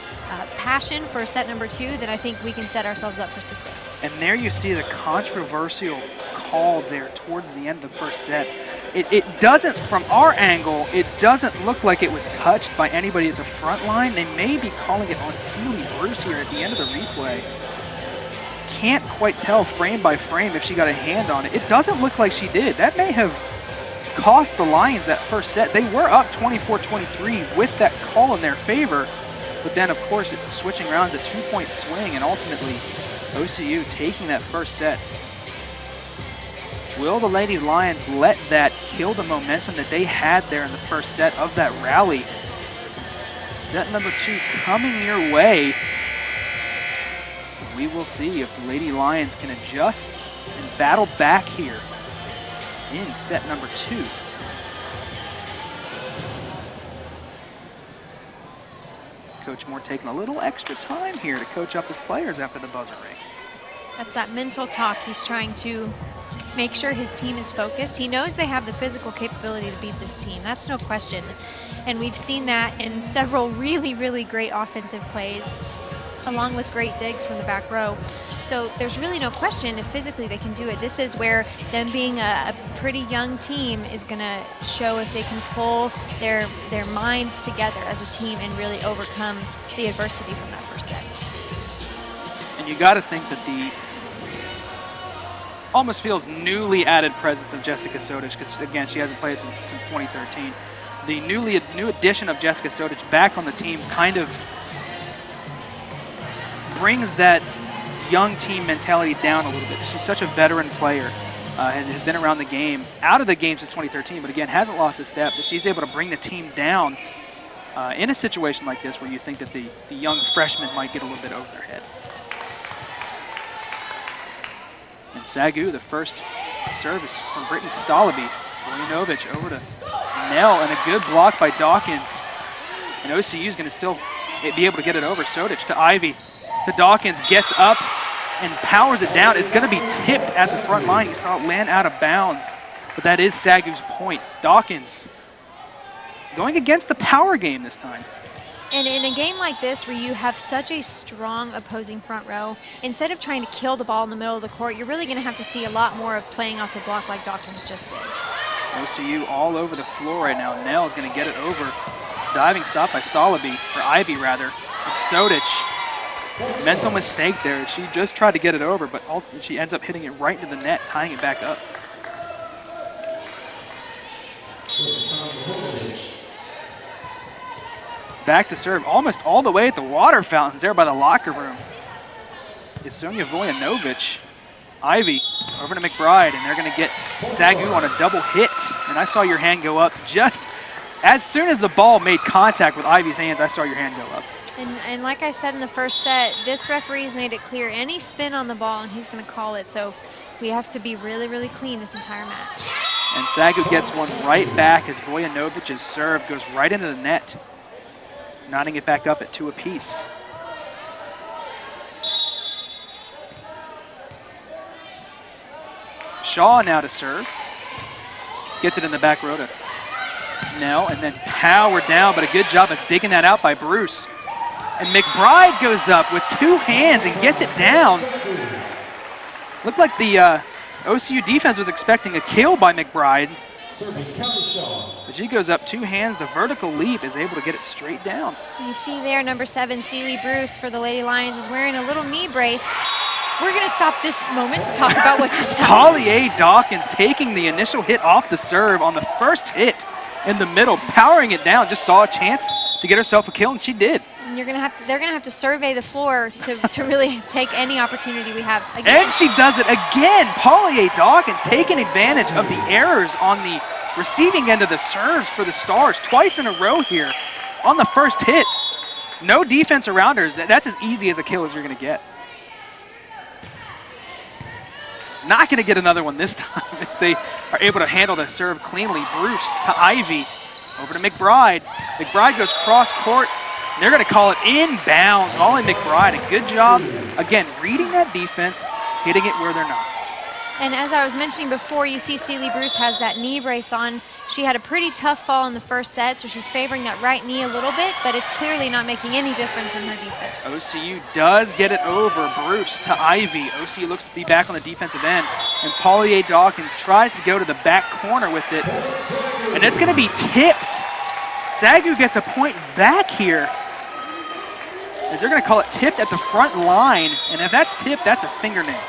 passion for set number 2, then I think we can set ourselves up for success. And there you see the controversial call there towards the end of the first set. It doesn't, from our angle, it doesn't look like it was touched by anybody at the front line. They may be calling it on Sealy Bruce here at the end of the replay. Can't quite tell frame by frame if she got a hand on it. It doesn't look like she did. That may have cost the Lions that first set. They were up 24-23 with that call in their favor, but then of course switching around to 2-point swing, and ultimately OCU taking that first set. Will the Lady Lions let that kill the momentum that they had there in the first set of that rally? Set number 2 coming your way. We will see if the Lady Lions can adjust and battle back here in set number 2. Coach Moore taking a little extra time here to coach up his players after the buzzer ring. That's that mental talk. He's trying to make sure his team is focused. He knows they have the physical capability to beat this team. That's no question. And we've seen that in several really, really great offensive plays, along with great digs from the back row. So there's really no question if physically they can do it. This is where them being a pretty young team is going to show if they can pull their minds together as a team and really overcome the adversity from that first set. And you got to think that the almost feels newly added presence of Jessica Sodich, because again, she hasn't played since 2013. The new addition of Jessica Sodich back on the team kind of brings that young team mentality down a little bit. She's such a veteran player, and has been around the game, out of the game since 2013, but again, hasn't lost a step. That she's able to bring the team down in a situation like this where you think that the young freshmen might get a little bit over their head. And SAGU, the first service from Brittany Stalaby. Vojinovic over to Nell, and a good block by Dawkins. And OCU is going to still be able to get it over. Sodich to Ivy. To Dawkins, gets up and powers it down. It's going to be tipped at the front line. You saw it land out of bounds, but that is SAGU's point. Dawkins going against the power game this time. And in a game like this where you have such a strong opposing front row, instead of trying to kill the ball in the middle of the court, you're really going to have to see a lot more of playing off the block like Dawkins just did. OCU all over the floor right now. Nell is going to get it over. Diving stop by Stalaby, or Ivy rather. And Sodich, mental mistake there. She just tried to get it over, but she ends up hitting it right into the net, tying it back up. Back to serve, almost all the way at the water fountains there by the locker room, is Sonia Vojinovic. Ivy over to McBride, and they're going to get SAGU on a double hit. And I saw your hand go up just as soon as the ball made contact with Ivy's hands. I saw your hand go up. And like I said in the first set, this referee has made it clear any spin on the ball and he's going to call it. So we have to be really, really clean this entire match. And SAGU gets one right back as Vojinovic's serve goes right into the net, knotting it back up at 2 apiece. Shaw now to serve. Gets it in the back row to Nell, and then powered down, but a good job of digging that out by Bruce. And McBride goes up with 2 hands and gets it down. Looked like the OCU defense was expecting a kill by McBride. But she goes up 2 hands. The vertical leap is able to get it straight down. You see there, number 7, Celie Bruce for the Lady Lions is wearing a little knee brace. We're going to stop this moment to talk about what just happened. Polly A. Dawkins taking the initial hit off the serve on the first hit in the middle, powering it down. Just saw a chance to get herself a kill, and she did. And they're going to have to survey the floor to really take any opportunity we have. Again. And she does it again. Polly A. Dawkins taking advantage of the errors on the receiving end of the serves for the Stars twice in a row here on the first hit. No defense around her. That's as easy as a kill as you're going to get. Not going to get another one this time as they are able to handle the serve cleanly. Bruce to Ivy, over to McBride. McBride goes cross court. They're going to call it inbounds. Molly McBride, a good job, again, reading that defense, hitting it where they're not. And as I was mentioning before, you see Celie Bruce has that knee brace on. She had a pretty tough fall in the first set, so she's favoring that right knee a little bit, but it's clearly not making any difference in her defense. OCU does get it over. Bruce to Ivy. OCU looks to be back on the defensive end, and Polly A. Dawkins tries to go to the back corner with it, and it's going to be tipped. SAGU gets a point back here, as they're going to call it tipped at the front line, and if that's tipped, that's a fingernail.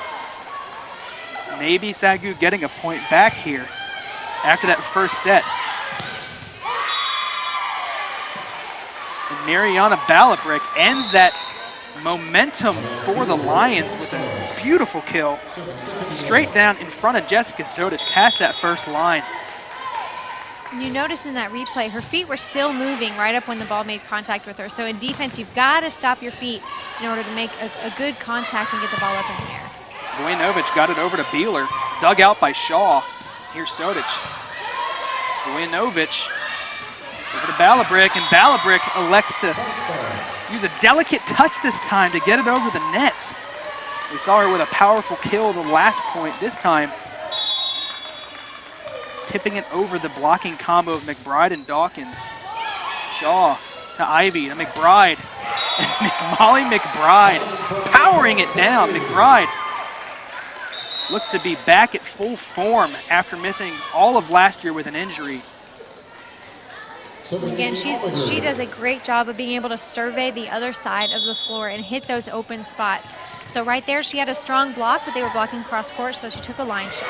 Maybe SAGU getting a point back here after that first set. And Mariana Balabrick ends that momentum for the Lions with a beautiful kill. Straight down in front of Jessica Sodich, past that first line. You notice in that replay, her feet were still moving right up when the ball made contact with her. So in defense, you've got to stop your feet in order to make a good contact and get the ball up in the air. Vojinovic got it over to Beeler, dug out by Shaw. Here's Sodich. Vojinovic over to Balabrick, and Balabrick elects to use a delicate touch this time to get it over the net. We saw her with a powerful kill the last point. This time, tipping it over the blocking combo of McBride and Dawkins. Shaw to Ivy to McBride. And Molly McBride powering it down. McBride looks to be back at full form after missing all of last year with an injury. Again, she does a great job of being able to survey the other side of the floor and hit those open spots. So right there, she had a strong block, but they were blocking cross court, so she took a line shot.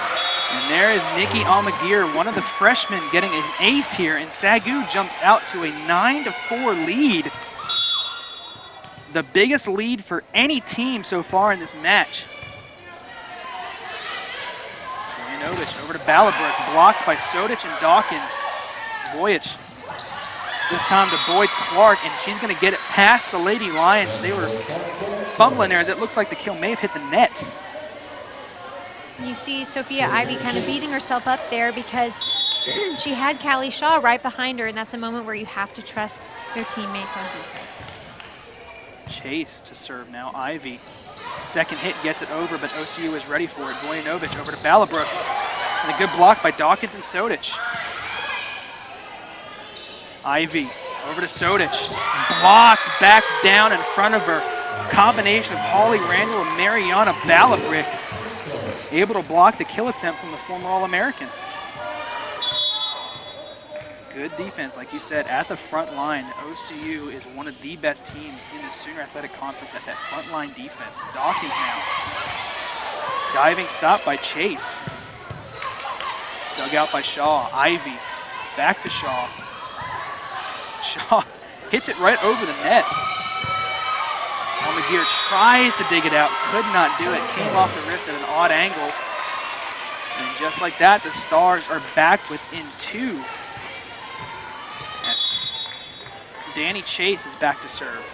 And there is Nikki Almaguer, one of the freshmen, getting an ace here, and SAGU jumps out to a 9-4 lead. The biggest lead for any team so far in this match. Vojanovic over to Ballabrook, blocked by Sodich and Dawkins. Voyich. This time to Boyd Clark, and she's going to get it past the Lady Lions. They were fumbling there as it looks like the kill may have hit the net. You see Sophia Ivy kind of beating herself up there because she had Callie Shaw right behind her, and that's a moment where you have to trust your teammates on defense. Chase to serve now. Ivy. Second hit gets it over, but OCU is ready for it. Vojanovic over to Ballabrook. And a good block by Dawkins and Sodich. Ivy over to Sodich. Blocked back down in front of her. Combination of Holly Randall and Mariana Ballabrook. Able to block the kill attempt from the former All-American. Good defense, like you said, at the front line. OCU is one of the best teams in the Sooner Athletic Conference at that front line defense. Dawkins now. Diving stop by Chase. Dug out by Shaw. Ivy. Back to Shaw. Shaw hits it right over the net. Almaguer tries to dig it out, could not do it. Came off the wrist at an odd angle. And just like that, the Stars are back within 2. Yes. Danny Chase is back to serve.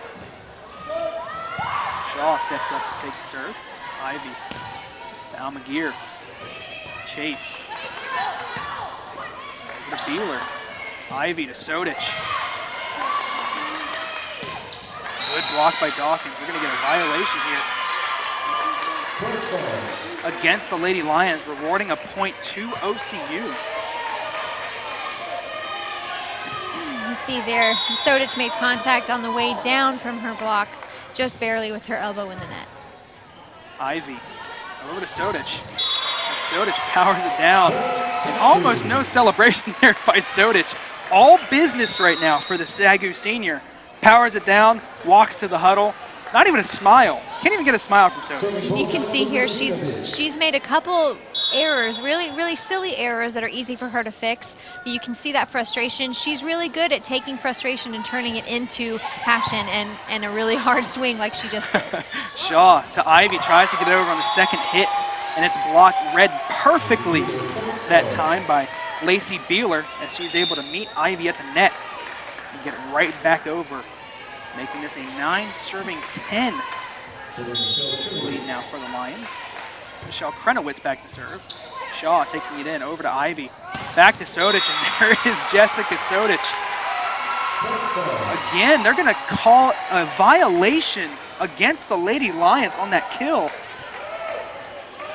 Shaw steps up to take the serve. Ivy to Almaguer. Chase. Over to Beeler. Ivy to Sodich. Good block by Dawkins. We're going to get a violation here against the Lady Lions, rewarding a point to OCU. You see there, Sodich made contact on the way down from her block, just barely with her elbow in the net. Ivy over to Sodich. Sodich powers it down. And almost no celebration there by Sodich. All business right now for the SAGU senior. Powers it down, walks to the huddle. Not even a smile. Can't even get a smile from Sodich. You can see here she's made a couple errors, really silly errors that are easy for her to fix. But you can see that frustration. She's really good at taking frustration and turning it into passion and a really hard swing like she just did. Shaw to Ivy, tries to get it over on the second hit, and it's blocked read perfectly that time by Lacey Beeler as she's able to meet Ivy at the net and get it right back over, making this a 9-10 lead now for the Lions. Michelle Krenowitz back to serve. Shaw taking it in, over to Ivy. Back to Sodich, and there is Jessica Sodich. Again, they're gonna call a violation against the Lady Lions on that kill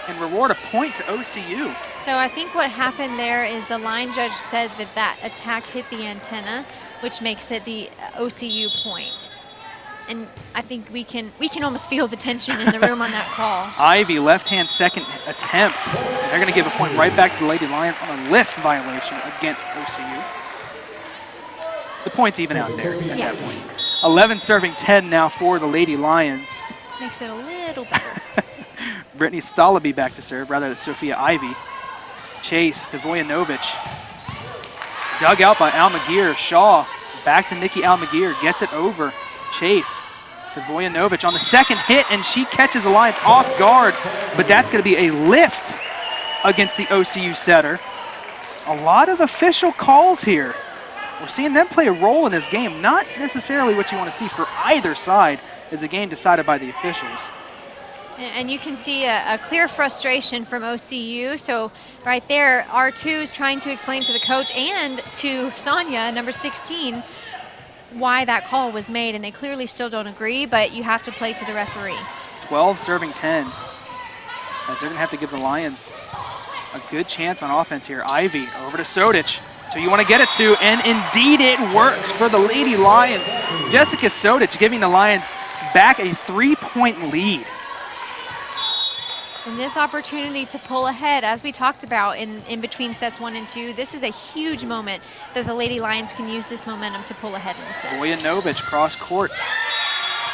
and reward a point to OCU. So I think what happened there is the line judge said that attack hit the antenna, which makes it the OCU point. And I think we can almost feel the tension in the room on that call. Ivy, left-hand second attempt. They're going to give a point right back to the Lady Lions on a lift violation against OCU. The point's even out there at that point. 11 serving 10 now for the Lady Lions. Makes it a little better. Brittany Stalaby back to serve, rather than Sophia Ivy. Chase to Vojanovic. Dug out by Almaguer. Shaw back to Nikki Almaguer, gets it over. Chase to Vojanovic on the second hit, and she catches the Lions off guard, but that's going to be a lift against the OCU setter. A lot of official calls here. We're seeing them play a role in this game, not necessarily what you want to see for either side as a game decided by the officials. And you can see a clear frustration from OCU. So right there, R2 is trying to explain to the coach and to Sonia, number 16, why that call was made, and they clearly still don't agree, but you have to play to the referee. 12 serving 10. As they're going to have to give the Lions a good chance on offense here. Ivy over to Sodic. So you want to get it to, and indeed it works for the Lady Lions. Jessica Sodic giving the Lions back a 3-point lead. And this opportunity to pull ahead, as we talked about in between sets 1 and 2, this is a huge moment that the Lady Lions can use this momentum to pull ahead in the set. Vojanovic cross court.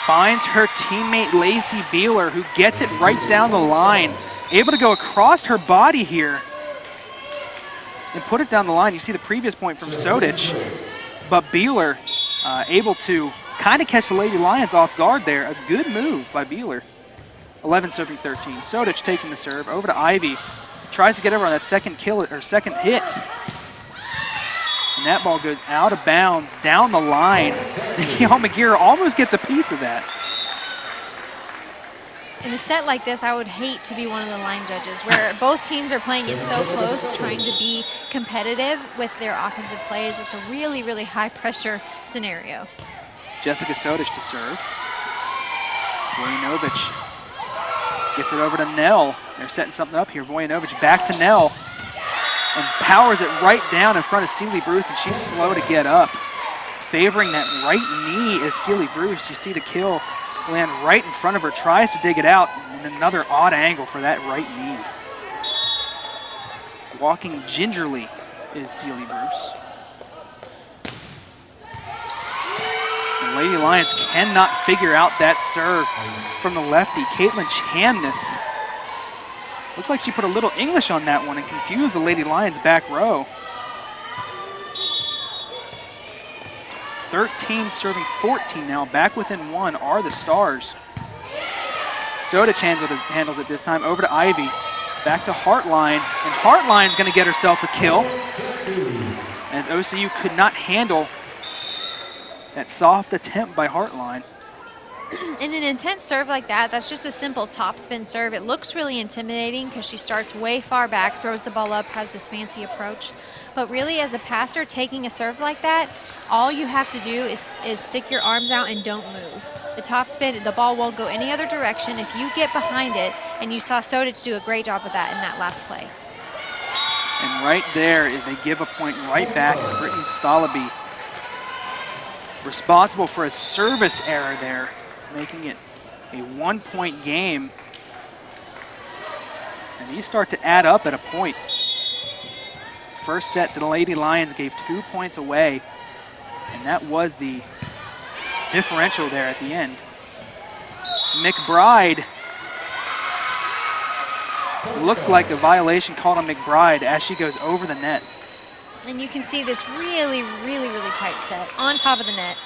Finds her teammate Lacey Beeler, who gets it right down the line. Able to go across her body here and put it down the line. You see the previous point from Sodic, but Beeler able to kind of catch the Lady Lions off guard there. A good move by Beeler. 11 serving 13. Sodic taking the serve over to Ivy. Tries to get over on that second hit. And that ball goes out of bounds down the line. Nikki McGear almost gets a piece of that. In a set like this, I would hate to be one of the line judges where both teams are playing it so close, trying to be competitive with their offensive plays. It's a really, really high pressure scenario. Jessica Sodic to serve. Vojanovic gets it over to Nell. They're setting something up here. Vojanovic back to Nell and powers it right down in front of Sealy Bruce, and she's slow to get up. Favoring that right knee is Sealy Bruce. You see the kill land right in front of her, tries to dig it out, and another odd angle for that right knee. Walking gingerly is Sealy Bruce. And Lady Lions cannot figure out that serve from the lefty. Caitlin Chamness looked like she put a little English on that one and confused the Lady Lions back row. 13 serving 14 now. Back within 1 are the Stars. Sodic handles it this time. Over to Ivy. Back to Hartline. And Hartline's going to get herself a kill, as OCU could not handle that soft attempt by Hartline. In an intense serve like that, that's just a simple topspin serve. It looks really intimidating because she starts way far back, throws the ball up, has this fancy approach. But really, as a passer taking a serve like that, all you have to do is stick your arms out and don't move. The topspin, the ball won't go any other direction if you get behind it, and you saw Sodic do a great job of that in that last play. And right there, they give a point right back to Brittany Stalaby. Responsible for a service error there, making it a 1-point game. And these start to add up at a point. First set, the Lady Lions gave 2 points away, and that was the differential there at the end. McBride, looked like a violation called on McBride as she goes over the net. And you can see this really, really, really tight set on top of the net.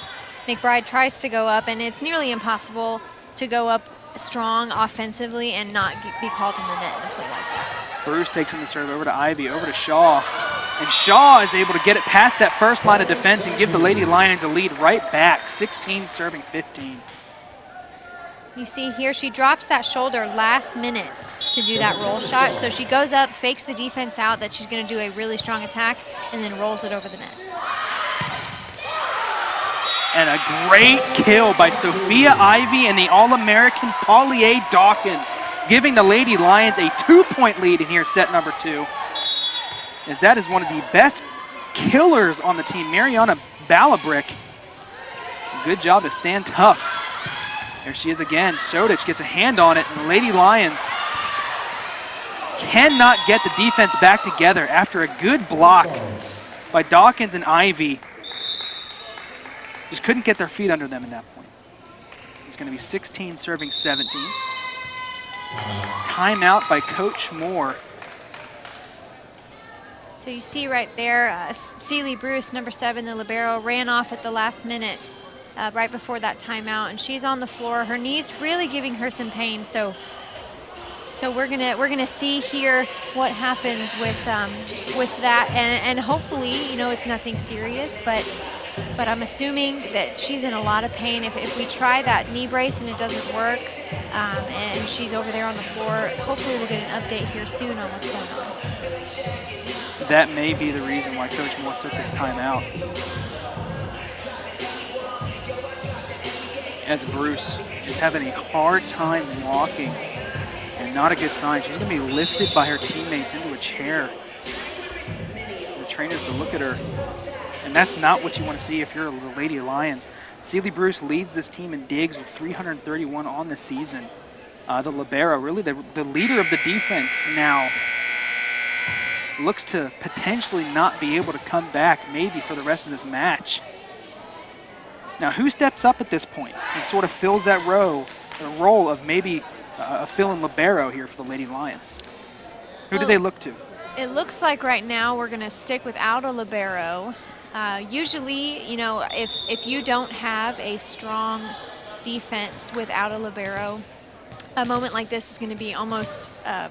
McBride tries to go up, and it's nearly impossible to go up strong offensively and not be called in the net in a play like that. Bruce takes in the serve over to Ivy, over to Shaw. And Shaw is able to get it past that first line of defense and give the Lady Lions a lead right back, 16 serving 15. You see here, she drops that shoulder last minute to do that roll shot. So she goes up, fakes the defense out that she's going to do a really strong attack, and then rolls it over the net. And a great kill by Sophia Ivy and the All-American Paulie Dawkins, giving the Lady Lions a 2-point lead in here, set number 2. As that is one of the best killers on the team, Mariana Balabrick. Good job to stand tough. There she is again. Sodic gets a hand on it, and the Lady Lions cannot get the defense back together after a good block by Dawkins and Ivy. Just couldn't get their feet under them at that point. It's going to be 16 serving 17. Timeout by Coach Moore. So you see right there, Sealy Bruce, number 7, the libero, ran off at the last minute right before that timeout, and she's on the floor. Her knee's really giving her some pain, so we're gonna see here what happens with that, and hopefully, you know, it's nothing serious, but I'm assuming that she's in a lot of pain. If we try that knee brace and it doesn't work, and she's over there on the floor, hopefully we'll get an update here soon on what's going on. That may be the reason why Coach Moore took this timeout. As Bruce is having a hard time walking, and not a good sign. She's going to be lifted by her teammates into a chair. The trainers to look at her, and that's not what you want to see if you're the Lady Lions. Celie Bruce leads this team in digs with 331 on the season. The libero, really the leader of the defense now, looks to potentially not be able to come back maybe for the rest of this match. Now, who steps up at this point and sort of fills that role of maybe a fill-in libero here for the Lady Lions? Who do they look to? It looks like right now we're going to stick without a libero. Usually, you know, if you don't have a strong defense without a libero, a moment like this is going to be almost, I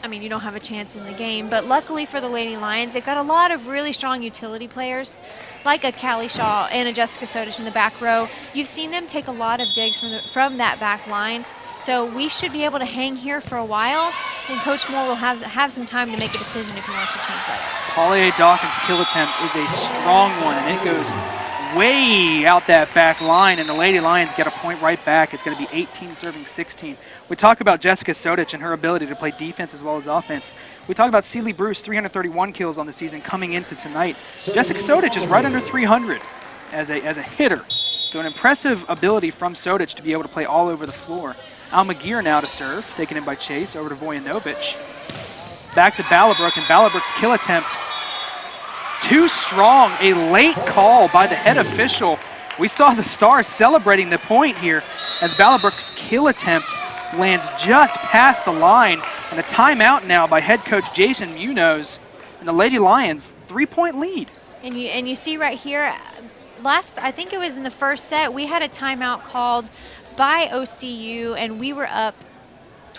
mean, you don't have a chance in the game. But luckily for the Lady Lions, they've got a lot of really strong utility players, like a Callie Shaw and a Jessica Sodich in the back row. You've seen them take a lot of digs from that back line. So we should be able to hang here for a while, and Coach Moore will have some time to make a decision if he wants to change that. Paulie Dawkins' kill attempt is a strong one, and it goes way out that back line, and the Lady Lions get a point right back. It's going to be 18 serving 16. We talk about Jessica Sodich and her ability to play defense as well as offense. We talk about Celie Bruce, 331 kills on the season coming into tonight. Jessica Sodich is right under 300 as a hitter. So an impressive ability from Sodich to be able to play all over the floor. Almaguer now to serve, taken in by Chase, over to Vojanovic. Back to Ballabrook, and Ballabrook's kill attempt too strong. A late call by the head official. We saw the Stars celebrating the point here as Ballabrook's kill attempt lands just past the line, and a timeout now by head coach Jason Munoz, and the Lady Lions 3-point lead. And you see right here, I think it was in the first set, we had a timeout called by OCU, and we were up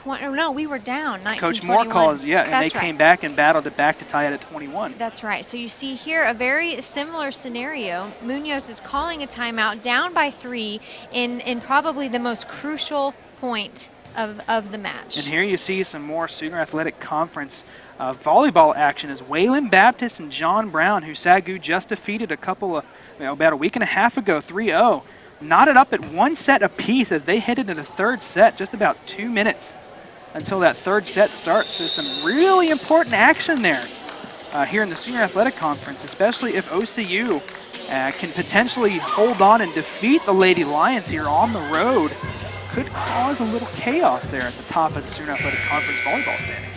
we were down 19-21. Coach Moore calls, yeah, and That's they right. came back and battled it back to tie it at 21. That's right. So you see here a very similar scenario. Munoz is calling a timeout down by 3 in probably the most crucial point of the match. And here you see some more Sooner Athletic Conference volleyball action as Waylon Baptist and John Brown, who SAGU just defeated about a week and a half ago, 3-0, knotted up at 1 set apiece as they headed into the third set, just about 2 minutes until that third set starts. So some really important action there here in the Sooner Athletic Conference, especially if OCU can potentially hold on and defeat the Lady Lions here on the road. Could cause a little chaos there at the top of the Sooner Athletic Conference volleyball standings.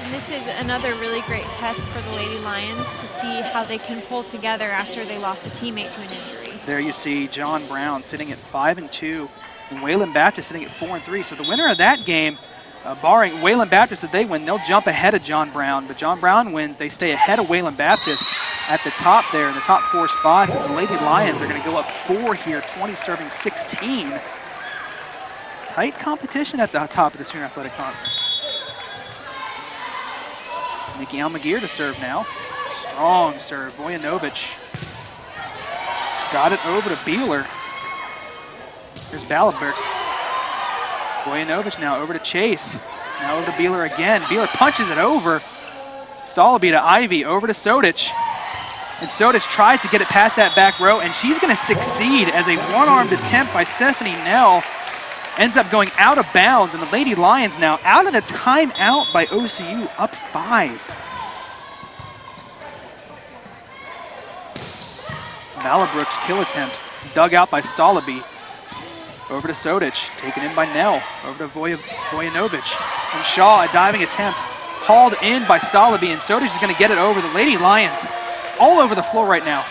And this is another really great test for the Lady Lions to see how they can pull together after they lost a teammate to an injury. There you see John Brown sitting at 5-2, and Waylon Baptist sitting at 4-3. So the winner of that game, barring Waylon Baptist, if they win, they'll jump ahead of John Brown. But John Brown wins, they stay ahead of Waylon Baptist at the top there in the top 4 spots, as the Lady Lions are going to go up 4 here, 20 serving 16. Tight competition at the top of the Sooner Athletic Conference. Nikki Almaguer to serve now. Strong serve. Vojanovic got it over to Beeler. Here's Ballabrook. Vojanovic now over to Chase. Now over to Beeler again. Beeler punches it over. Stalaby to Ivy, over to Sodich. And Sodich tried to get it past that back row, and she's going to succeed as a one-armed attempt by Stephanie Nell ends up going out of bounds, and the Lady Lions now out of the timeout by OCU, up 5. Ballabrook's kill attempt dug out by Stalaby. Over to Sodich, taken in by Nell. Over to Vojanovic. And Shaw, a diving attempt, hauled in by Stalaby, and Sodich is going to get it over. The Lady Lions all over the floor right now.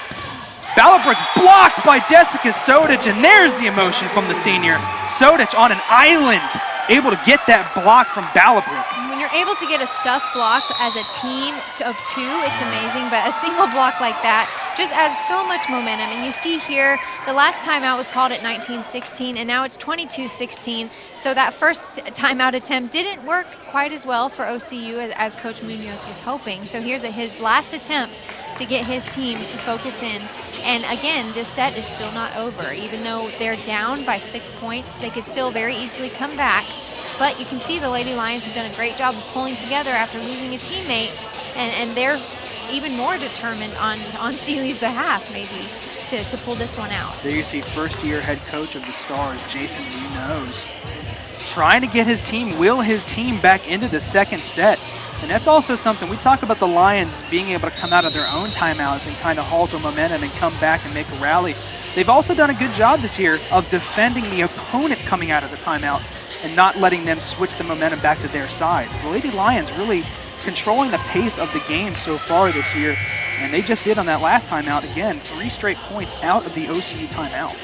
Ballabrook blocked by Jessica Sodich, and there's the emotion from the senior. Sodich on an island, able to get that block from Ballabrook. When you're able to get a stuff block as a team of 2, it's amazing, but a single block like that just adds so much momentum. And you see here, the last timeout was called at 19-16, and now it's 22-16. So that first timeout attempt didn't work quite as well for OCU as Coach Munoz was hoping. So here's his last attempt to get his team to focus in. And again, this set is still not over. Even though they're down by 6 points, they could still very easily come back. But you can see the Lady Lions have done a great job of pulling together after losing a teammate, and they're even more determined on Celie's behalf, maybe. to pull this one out. There you see first-year head coach of the Stars, Jason Munoz, trying to get his team, will his team back into the second set. And that's also something, we talk about the Lions being able to come out of their own timeouts and kind of halt the momentum and come back and make a rally. They've also done a good job this year of defending the opponent coming out of the timeout and not letting them switch the momentum back to their sides. The Lady Lions really controlling the pace of the game so far this year, and they just did on that last timeout. Again, 3 straight points out of the OCU timeout.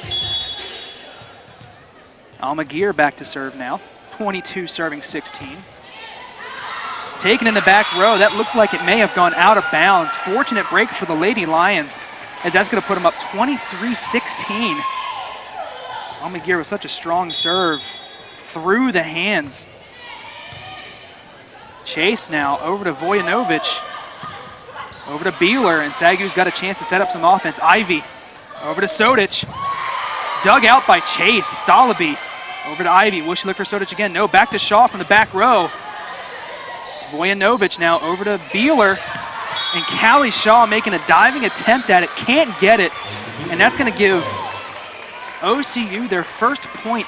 Almaguer back to serve now, 22 serving 16. Taken in the back row, that looked like it may have gone out of bounds. Fortunate break for the Lady Lions, as that's going to put them up 23-16. Almaguer with such a strong serve through the hands. Chase now over to Vojanovic, over to Beeler, and SAGU's got a chance to set up some offense. Ivy over to Sodic, dug out by Chase. Stalaby over to Ivy. Will she look for Sodic again? No, back to Shaw from the back row. Vojanovic now over to Beeler, and Callie Shaw making a diving attempt at it, can't get it, and that's going to give OCU their first point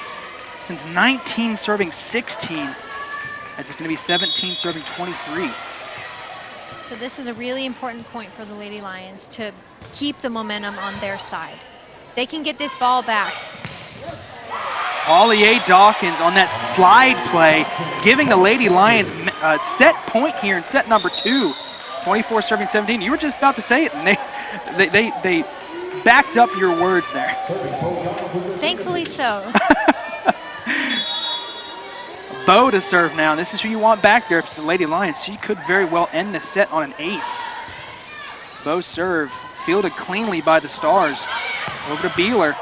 since 19 serving 16, as it's going to be 17 serving 23. So this is a really important point for the Lady Lions to keep the momentum on their side. They can get this ball back. Ollie Dawkins on that slide play, giving the Lady Lions a set point here in set number 2. 24 serving 17. You were just about to say it, and they backed up your words there. Thankfully so. Bo to serve now. This is who you want back there for the Lady Lions. She could very well end the set on an ace. Bo's serve fielded cleanly by the Stars. Over to Beeler.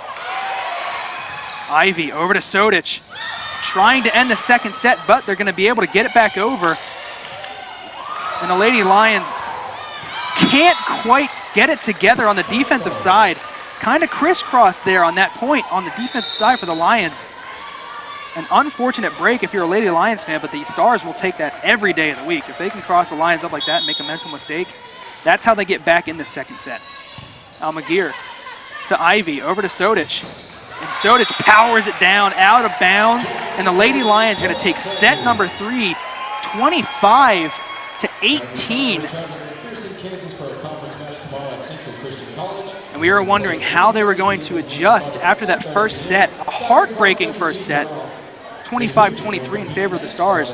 Ivy over to Sodic. Trying to end the second set, but they're going to be able to get it back over. And the Lady Lions can't quite get it together on the defensive side. Kind of crisscrossed there on that point on the defensive side for the Lions. An unfortunate break if you're a Lady Lions fan, but the Stars will take that every day of the week. If they can cross the Lions up like that and make a mental mistake, that's how they get back in the second set. Almaguer to Ivy, over to Sodic. And Sodic powers it down, out of bounds, and the Lady Lions are going to take set number 3, 25-18. And we were wondering how they were going to adjust after that first set, a heartbreaking first set, 25-23 in favor of the Stars.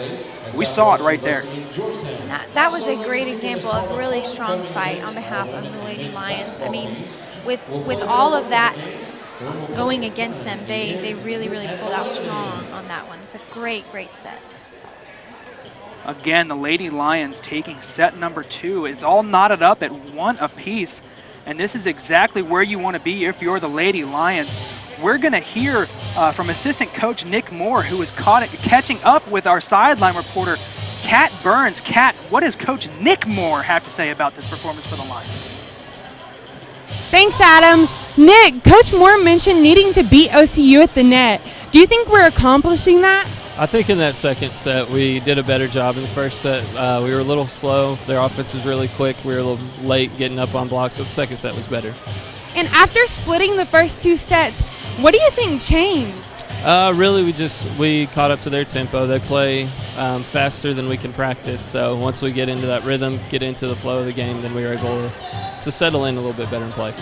We saw it right there. That was a great example of a really strong fight on behalf of the Lady Lions. I mean, with all of that going against them, they really, really pulled out strong on that one. It's a great, great set. Again, the Lady Lions taking set number 2. It's all knotted up at 1 apiece, and this is exactly where you want to be if you're the Lady Lions. We're going to hear from assistant coach Nick Moore, who is catching up with our sideline reporter, Kat Burns. Kat, what does Coach Nick Moore have to say about this performance for the Lions? Thanks, Adam. Nick, Coach Moore mentioned needing to beat OCU at the net. Do you think we're accomplishing that? I think in that second set we did a better job. In the first set we were a little slow. Their offense was really quick. We were a little late getting up on blocks, but the second set was better. And after splitting the first 2 sets, what do you think changed? Really, we caught up to their tempo. They play faster than we can practice. So once we get into that rhythm, get into the flow of the game, then we were able to settle in a little bit better and play.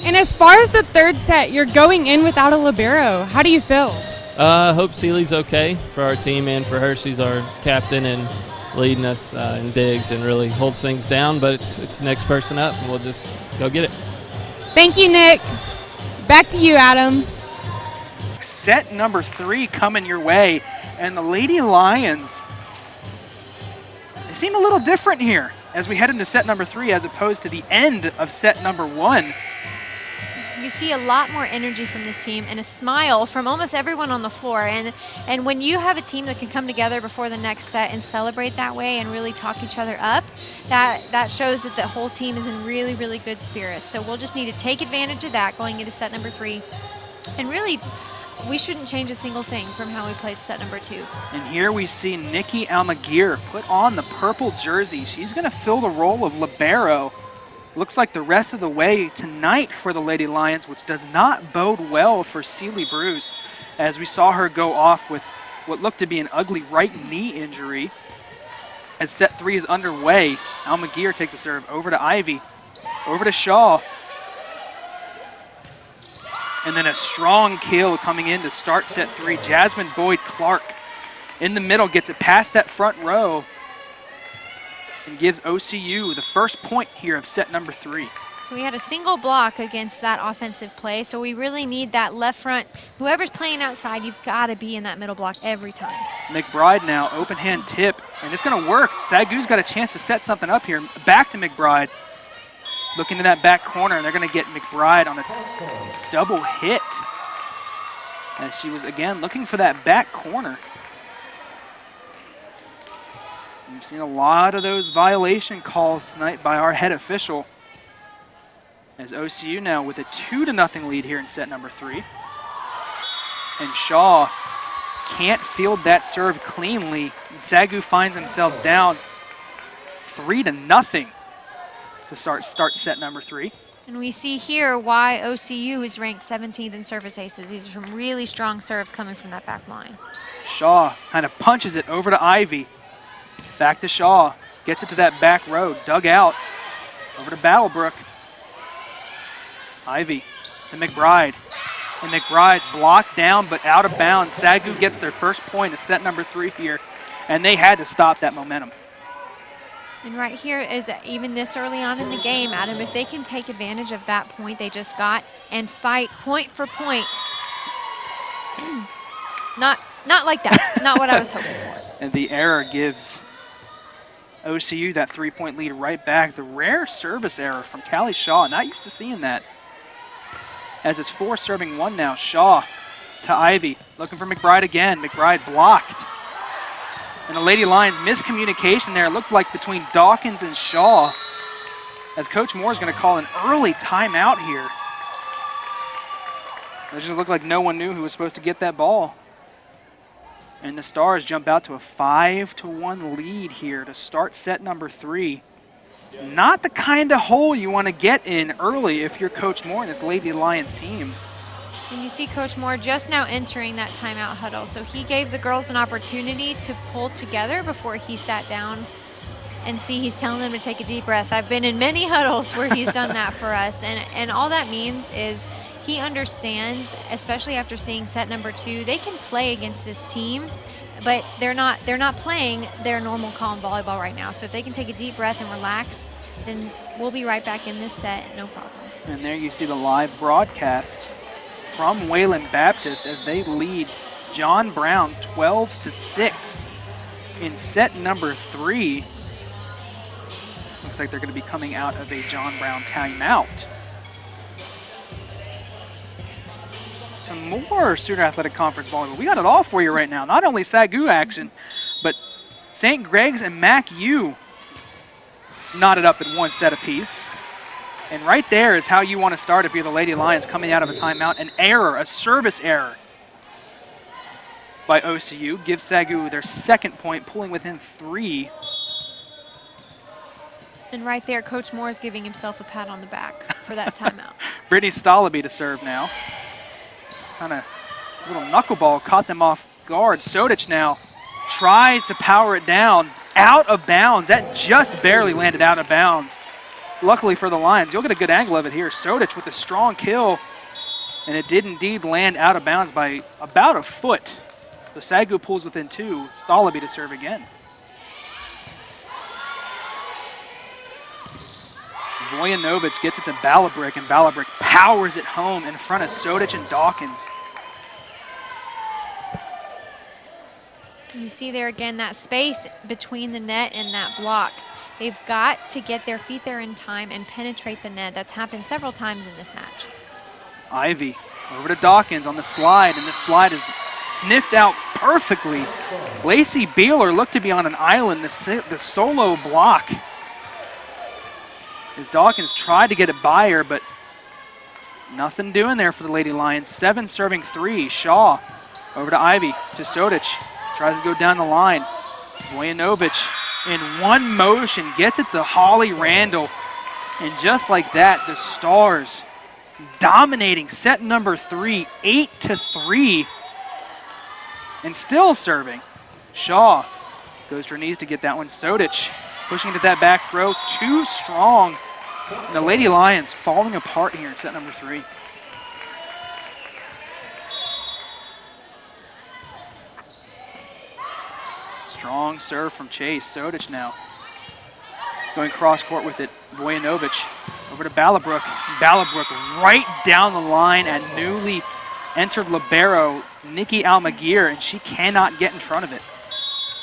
And as far as the third set, you're going in without a libero. How do you feel? I hope Seeley's okay for our team and for her. She's our captain and leading us in digs and really holds things down. But it's next person up, and we'll just go get it. Thank you, Nick. Back to you, Adam. Set number 3 coming your way, and the Lady Lions, they seem a little different here as we head into set number 3 as opposed to the end of set number 1. You see a lot more energy from this team and a smile from almost everyone on the floor. And when you have a team that can come together before the next set and celebrate that way and really talk each other up, that shows that the whole team is in really, really good spirits. So we'll just need to take advantage of that going into set number 3. And really, we shouldn't change a single thing from how we played set number 2. And here we see Nikki Almaguer put on the purple jersey. She's going to fill the role of libero. looks like the rest of the way tonight for the Lady Lions, which does not bode well for Sealy Bruce, as we saw her go off with what looked to be an ugly right knee injury. As set 3 is underway, Alma Gear takes a serve over to Ivy, over to Shaw. And then a strong kill coming in to start set 3. Jasmine Boyd-Clark in the middle gets it past that front row and gives OCU the first point here of set number 3. So we had a single block against that offensive play, so we really need that left front. Whoever's playing outside, you've got to be in that middle block every time. McBride now, open hand tip, and it's going to work. SAGU's got a chance to set something up here. Back to McBride. Looking to that back corner, and they're going to get McBride on a double hit. As she was, again, looking for that back corner. We've seen a lot of those violation calls tonight by our head official. As OCU now with a 2-0 lead here in set number 3. And Shaw can't field that serve cleanly. And SAGU finds themselves down 3-0 to start set number 3. And we see here why OCU is ranked 17th in service aces. These are some really strong serves coming from that back line. Shaw kind of punches it over to Ivy. Back to Shaw. Gets it to that back row. Dug out. Over to Battlebrook. Ivy to McBride. And McBride blocked down but out of bounds. SAGU gets their first point of set number 3 here. And they had to stop that momentum. And right here is even this early on in the game, Adam, if they can take advantage of that point they just got and fight point for point. Not like that. Not what I was hoping for. And the error gives OCU that 3-point lead right back. The rare service error from Callie Shaw. Not used to seeing that. As it's 4 serving 1 now. Shaw to Ivy. Looking for McBride again. McBride blocked. And the Lady Lions miscommunication there. It looked like between Dawkins and Shaw. As Coach Moore is going to call an early timeout here. It just looked like no one knew who was supposed to get that ball. And the Stars jump out to a 5-1 lead here to start set number 3. Not the kind of hole you want to get in early if you're Coach Moore and this Lady Lions team. And you see Coach Moore just now entering that timeout huddle. So he gave the girls an opportunity to pull together before he sat down. And see, he's telling them to take a deep breath. I've been in many huddles where he's done that for us. And all that means is he understands, especially after seeing set number 2, they can play against this team, but they're not playing their normal calm volleyball right now. So if they can take a deep breath and relax, then we'll be right back in this set, no problem. And there you see the live broadcast from Wayland Baptist as they lead John Brown 12-6 in set number 3. Looks like they're going to be coming out of a John Brown timeout. Some more Student Athletic Conference volleyball. We got it all for you right now. Not only SAGU action, but St. Greg's and Mac U knotted up in 1 set apiece. And right there is how you want to start if you're the Lady Lions coming out of a timeout. An error, a service error by OCU gives SAGU their 2nd point, pulling within 3. And right there, Coach Moore is giving himself a pat on the back for that timeout. Brittany Stolaby to serve now. Kind of little knuckleball caught them off guard. Sodich now tries to power it down. Out of bounds. That just barely landed out of bounds. Luckily for the Lions, you'll get a good angle of it here. Sodich with a strong kill. And it did indeed land out of bounds by about a foot. The SAGU pulls within 2. Stolaby to serve again. Vojanovic gets it to Balabrick, and Balabrick powers it home in front of Sodich and Dawkins. You see there again that space between the net and that block. They've got to get their feet there in time and penetrate the net. That's happened several times in this match. Ivy over to Dawkins on the slide, and the slide is sniffed out perfectly. Lacey Beeler looked to be on an island, the solo block. As Dawkins tried to get it by her, but nothing doing there for the Lady Lions. 7 serving 3. Shaw over to Ivy, to Sodich. Tries to go down the line. Vojanovic in one motion gets it to Holly Randall. And just like that, the Stars dominating set number 3, 8-3, and still serving. Shaw goes to her knees to get that one. Sodic pushing into that back row, too strong. And the Lady Lions falling apart here in set number 3. Strong serve from Chase. Sodic now going cross court with it. Vojanovic over to Ballabrook. Ballabrook right down the line at newly entered libero Nikki Almaguer, and she cannot get in front of it.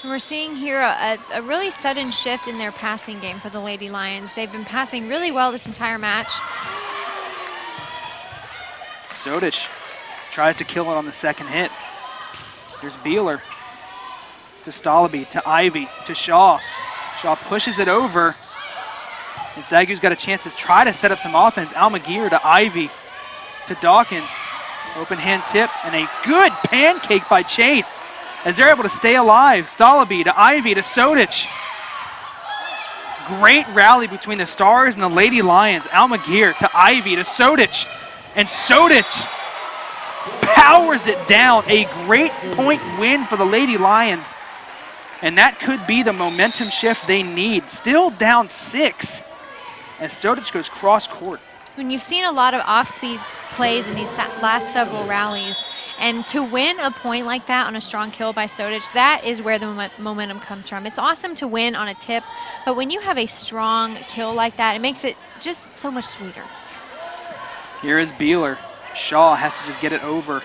And we're seeing here a really sudden shift in their passing game for the Lady Lions. They've been passing really well this entire match. Sodic tries to kill it on the second hit. Here's Beeler to Stalaby, to Ivy, to Shaw. Shaw pushes it over, and SAGU's got a chance to try to set up some offense. Almaguer to Ivy, to Dawkins. Open hand tip, and a good pancake by Chase as they're able to stay alive. Stalaby to Ivy to Sodic. Great rally between the Stars and the Lady Lions. Almaguer to Ivy to Sodic, and Sodic powers it down. A great point win for the Lady Lions, and that could be the momentum shift they need. Still down 6 as Sodic goes cross court. When you've seen a lot of off-speed plays in these last several rallies, and to win a point like that on a strong kill by Sodic, that is where the momentum comes from. It's awesome to win on a tip, but when you have a strong kill like that, it makes it just so much sweeter. Here is Beeler. Shaw has to just get it over.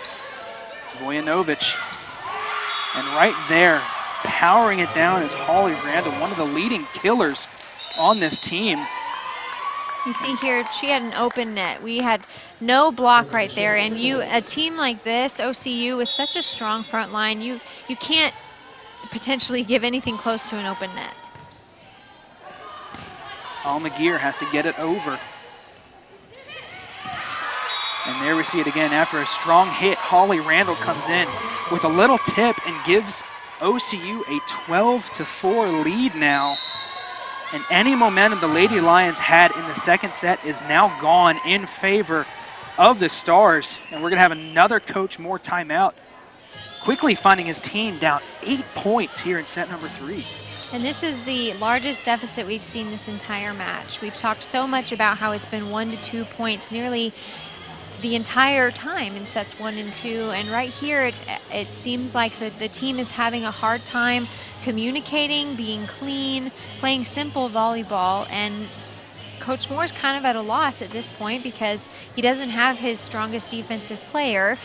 Vojanovic. And right there, powering it down is Holly Randall, one of the leading killers on this team. You see here, she had an open net. We had no block right there, and a team like this, OCU, with such a strong front line, you can't potentially give anything close to an open net. Almaguer has to get it over. And there we see it again. After a strong hit, Holly Randall comes in with a little tip and gives OCU a 12-4 lead now. And any momentum the Lady Lions had in the second set is now gone in favor of the Stars. And we're going to have another Coach Moore timeout, quickly finding his team down 8 points here in set number 3. And this is the largest deficit we've seen this entire match. We've talked so much about how it's been 1 to 2 points nearly the entire time in sets 1 and 2. And right here, it seems like the team is having a hard time communicating, being clean, playing simple volleyball, and Coach Moore's kind of at a loss at this point because he doesn't have his strongest defensive player.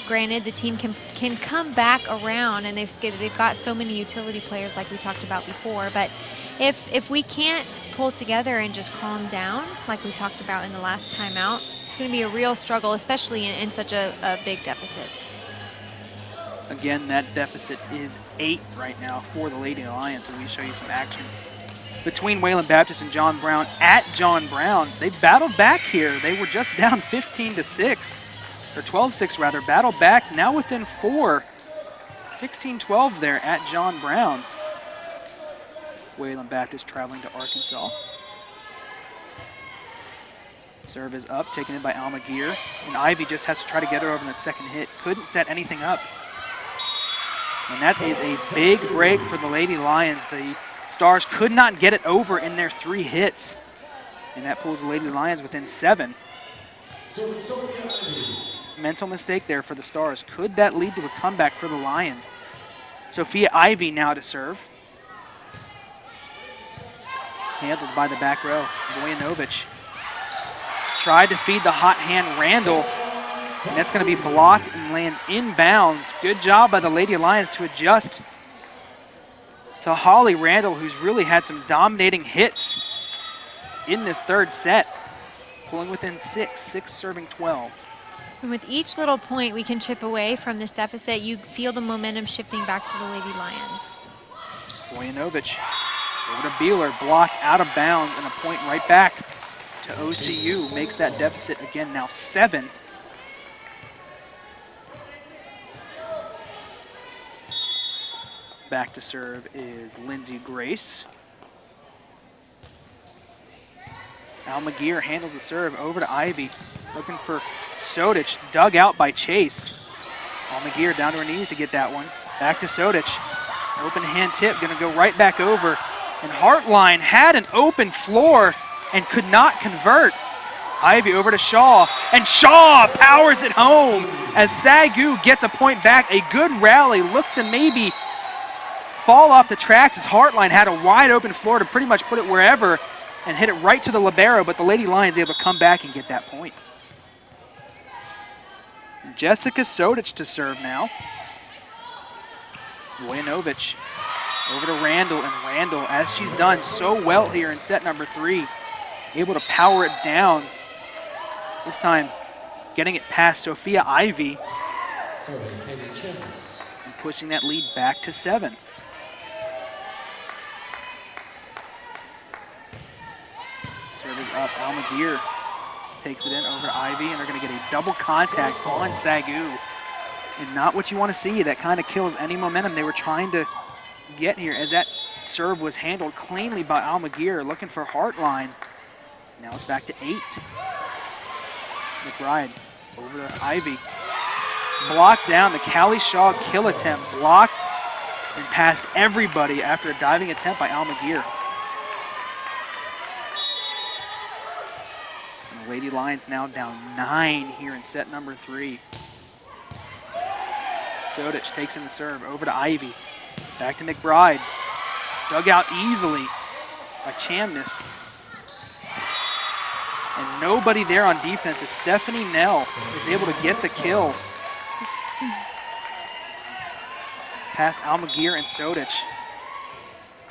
Granted, the team can come back around, and they've got so many utility players like we talked about before, but if we can't pull together and just calm down like we talked about in the last timeout, it's going to be a real struggle, especially in such a big deficit. Again, that deficit is 8 right now for the Lady Lions. Let me show you some action between Wayland Baptist and John Brown at John Brown. They battled back here. They were just down 15-6, or 12-6 rather. Battled back, now within 4. 16-12 there at John Brown. Wayland Baptist traveling to Arkansas. Serve is up, taken in by Almaguer. And Ivy just has to try to get her over in the second hit. Couldn't set anything up. And that is a big break for the Lady Lions. The Stars could not get it over in their 3 hits. And that pulls the Lady Lions within 7. Mental mistake there for the Stars. Could that lead to a comeback for the Lions? Sophia Ivy now to serve. Handled by the back row. Vojanovic tried to feed the hot hand Randall. And that's going to be blocked and lands inbounds. Good job by the Lady Lions to adjust to Holly Randall, who's really had some dominating hits in this third set, pulling within 6 serving 12. And with each little point we can chip away from this deficit, you feel the momentum shifting back to the Lady Lions. Vojanovic over to Beeler, blocked out of bounds, and a point right back to OCU. Makes that deficit again now 7. Back to serve is Lindsay Grace. Almaguer handles the serve over to Ivy. Looking for Sodic, dug out by Chase. Almaguer down to her knees to get that one. Back to Sodic. Open hand tip, gonna go right back over. And Hartline had an open floor and could not convert. Ivy over to Shaw, and Shaw powers it home as SAGU gets a point back. A good rally, looked to maybe fall off the tracks as Hartline had a wide open floor to pretty much put it wherever and hit it right to the libero, but the Lady Lions able to come back and get that point. Jessica Sodic to serve now. Vojanovic over to Randall, and Randall, as she's done so well here in set number 3, able to power it down. This time getting it past Sophia Ivy and pushing that lead back to 7. Serve is up. Almaguer takes it in over to Ivy, and they're going to get a double contact on SAGU. And not what you want to see. That kind of kills any momentum they were trying to get here, as that serve was handled cleanly by Almaguer, looking for Hartline. Now it's back to 8. McBride over to Ivy. Blocked down. The Callie Shaw kill attempt blocked and past everybody after a diving attempt by Almaguer. And the Lady Lions now down 9 here in set number 3. Sodic takes in the serve over to Ivy. Back to McBride. Dug out easily by Chamness. And nobody there on defense as Stephanie Nell is able to get the kill. Past Almaguer and Sodic.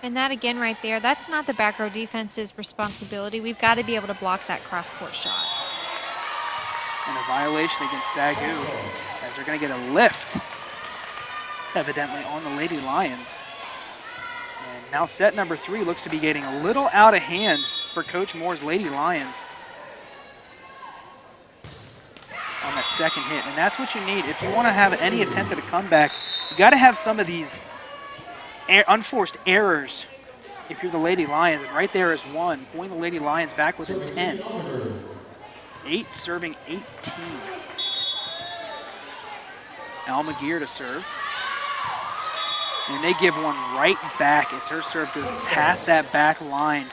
And that again right there, that's not the back row defense's responsibility. We've got to be able to block that cross-court shot. And a violation against SAGU, as they're going to get a lift, evidently, on the Lady Lions. And now set number 3 looks to be getting a little out of hand for Coach Moore's Lady Lions on that second hit. And that's what you need. If you want to have any attempt at a comeback, you got to have some of these unforced errors if you're the Lady Lions. And right there is one, pulling the Lady Lions back within 10. 8 serving 18. Almaguer to serve. And they give one right back as her serve goes past that back line,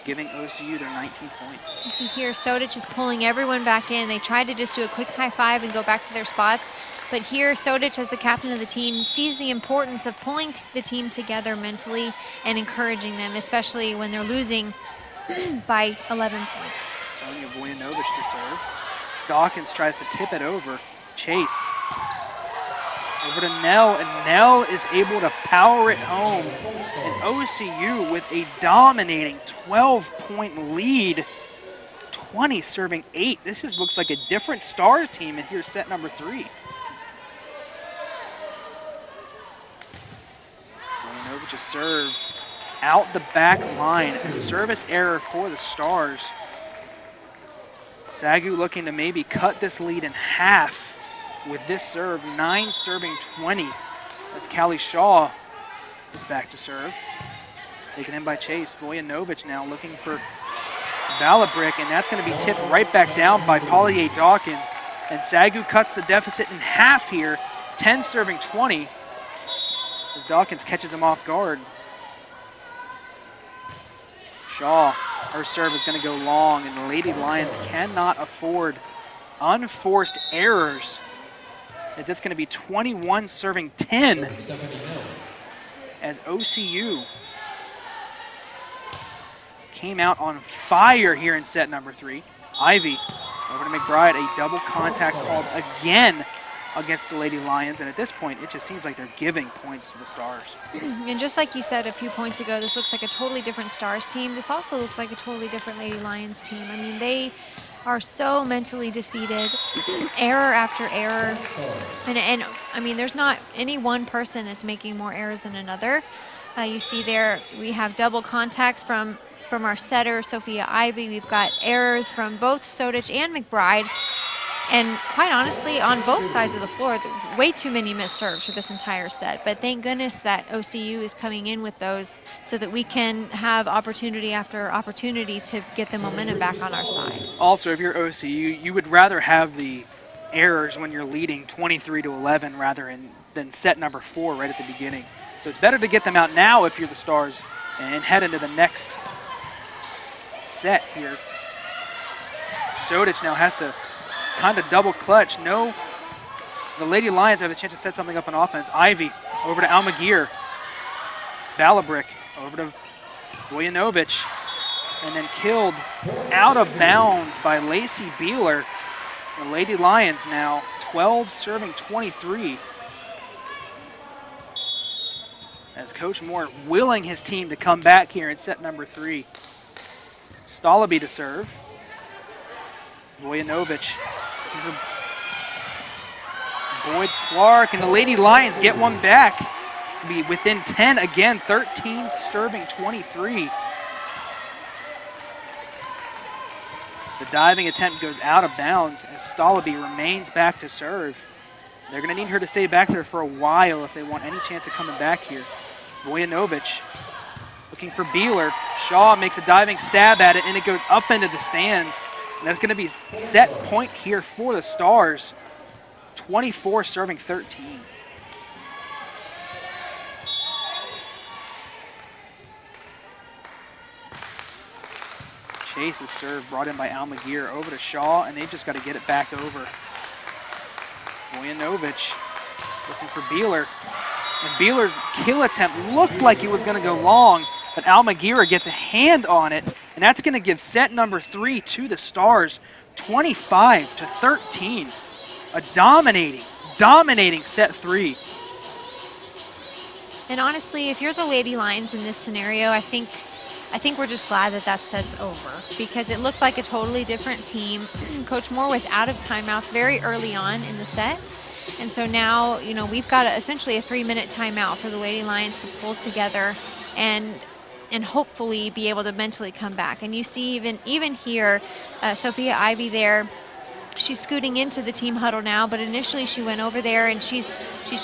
giving OCU their 19th point. You see here, Sodic is pulling everyone back in. They tried to just do a quick high five and go back to their spots. But here, Sodic, as the captain of the team, sees the importance of pulling the team together mentally and encouraging them, especially when they're losing by 11 points. Sonia Vojanovic to serve. Dawkins tries to tip it over. Chase. Over to Nell, and Nell is able to power it home. And OCU with a dominating 12-point lead, 20 serving 8. This just looks like a different Stars team in here, set number 3. Vojanovic serve out the back line. A service error for the Stars. SAGU looking to maybe cut this lead in half with this serve, 9 serving 20, as Callie Shaw is back to serve. Taken in by Chase. Vojanovic now looking for Valabrick, and that's going to be tipped right back down by Polly Dawkins. And SAGU cuts the deficit in half here, 10 serving 20, as Dawkins catches him off guard. Shaw, her serve is going to go long, and the Lady Lions cannot afford unforced errors, as it's going to be 21 serving 10 as OCU came out on fire here in set number 3. Ivy over to McBride, a double contact called again against the Lady Lions, and at this point it just seems like they're giving points to the Stars. And just like you said a few points ago, this looks like a totally different Stars team. This also looks like a totally different Lady Lions team. I mean, they are so mentally defeated, error after error. And I mean, there's not any one person that's making more errors than another. You see there, we have double contacts from our setter, Sophia Ivy. We've got errors from both Sodic and McBride. And quite honestly, on both sides of the floor, way too many missed serves for this entire set. But thank goodness that OCU is coming in with those so that we can have opportunity after opportunity to get the momentum back on our side. Also, if you're OCU, you would rather have the errors when you're leading 23-11 than set number 4 right at the beginning. So it's better to get them out now if you're the Stars and head into the next set here. Sodich now has to kind of double clutch. No, the Lady Lions have a chance to set something up on offense. Ivy over to Almaguer. Balabrick over to Vojanovic. And then killed out of bounds by Lacey Beeler. The Lady Lions now 12 serving 23. As Coach Moore willing his team to come back here in set number 3. Stalaby to serve. Vojanovic. Boyd Clark and the Lady Lions get one back. Be within 10 again, 13 serving 23. The diving attempt goes out of bounds as Stalaby remains back to serve. They're going to need her to stay back there for a while if they want any chance of coming back here. Vojanovic looking for Beeler. Shaw makes a diving stab at it, and it goes up into the stands. And that's going to be set point here for the Stars. 24 serving 13. Chase's serve brought in by Almaguer over to Shaw, and they've just got to get it back over. Vojanovic looking for Beeler. And Beeler's kill attempt looked like it was going to go long, but Almaguer gets a hand on it, and that's going to give set number 3 to the Stars, 25-13. A dominating set 3. And honestly, if you're the Lady Lions in this scenario, I think we're just glad that set's over because it looked like a totally different team. Coach Moore was out of timeouts very early on in the set. And so now, we've got essentially a 3-minute timeout for the Lady Lions to pull together and hopefully be able to mentally come back. And you see even here, Sophia Ivy there, she's scooting into the team huddle now, but initially she went over there and she's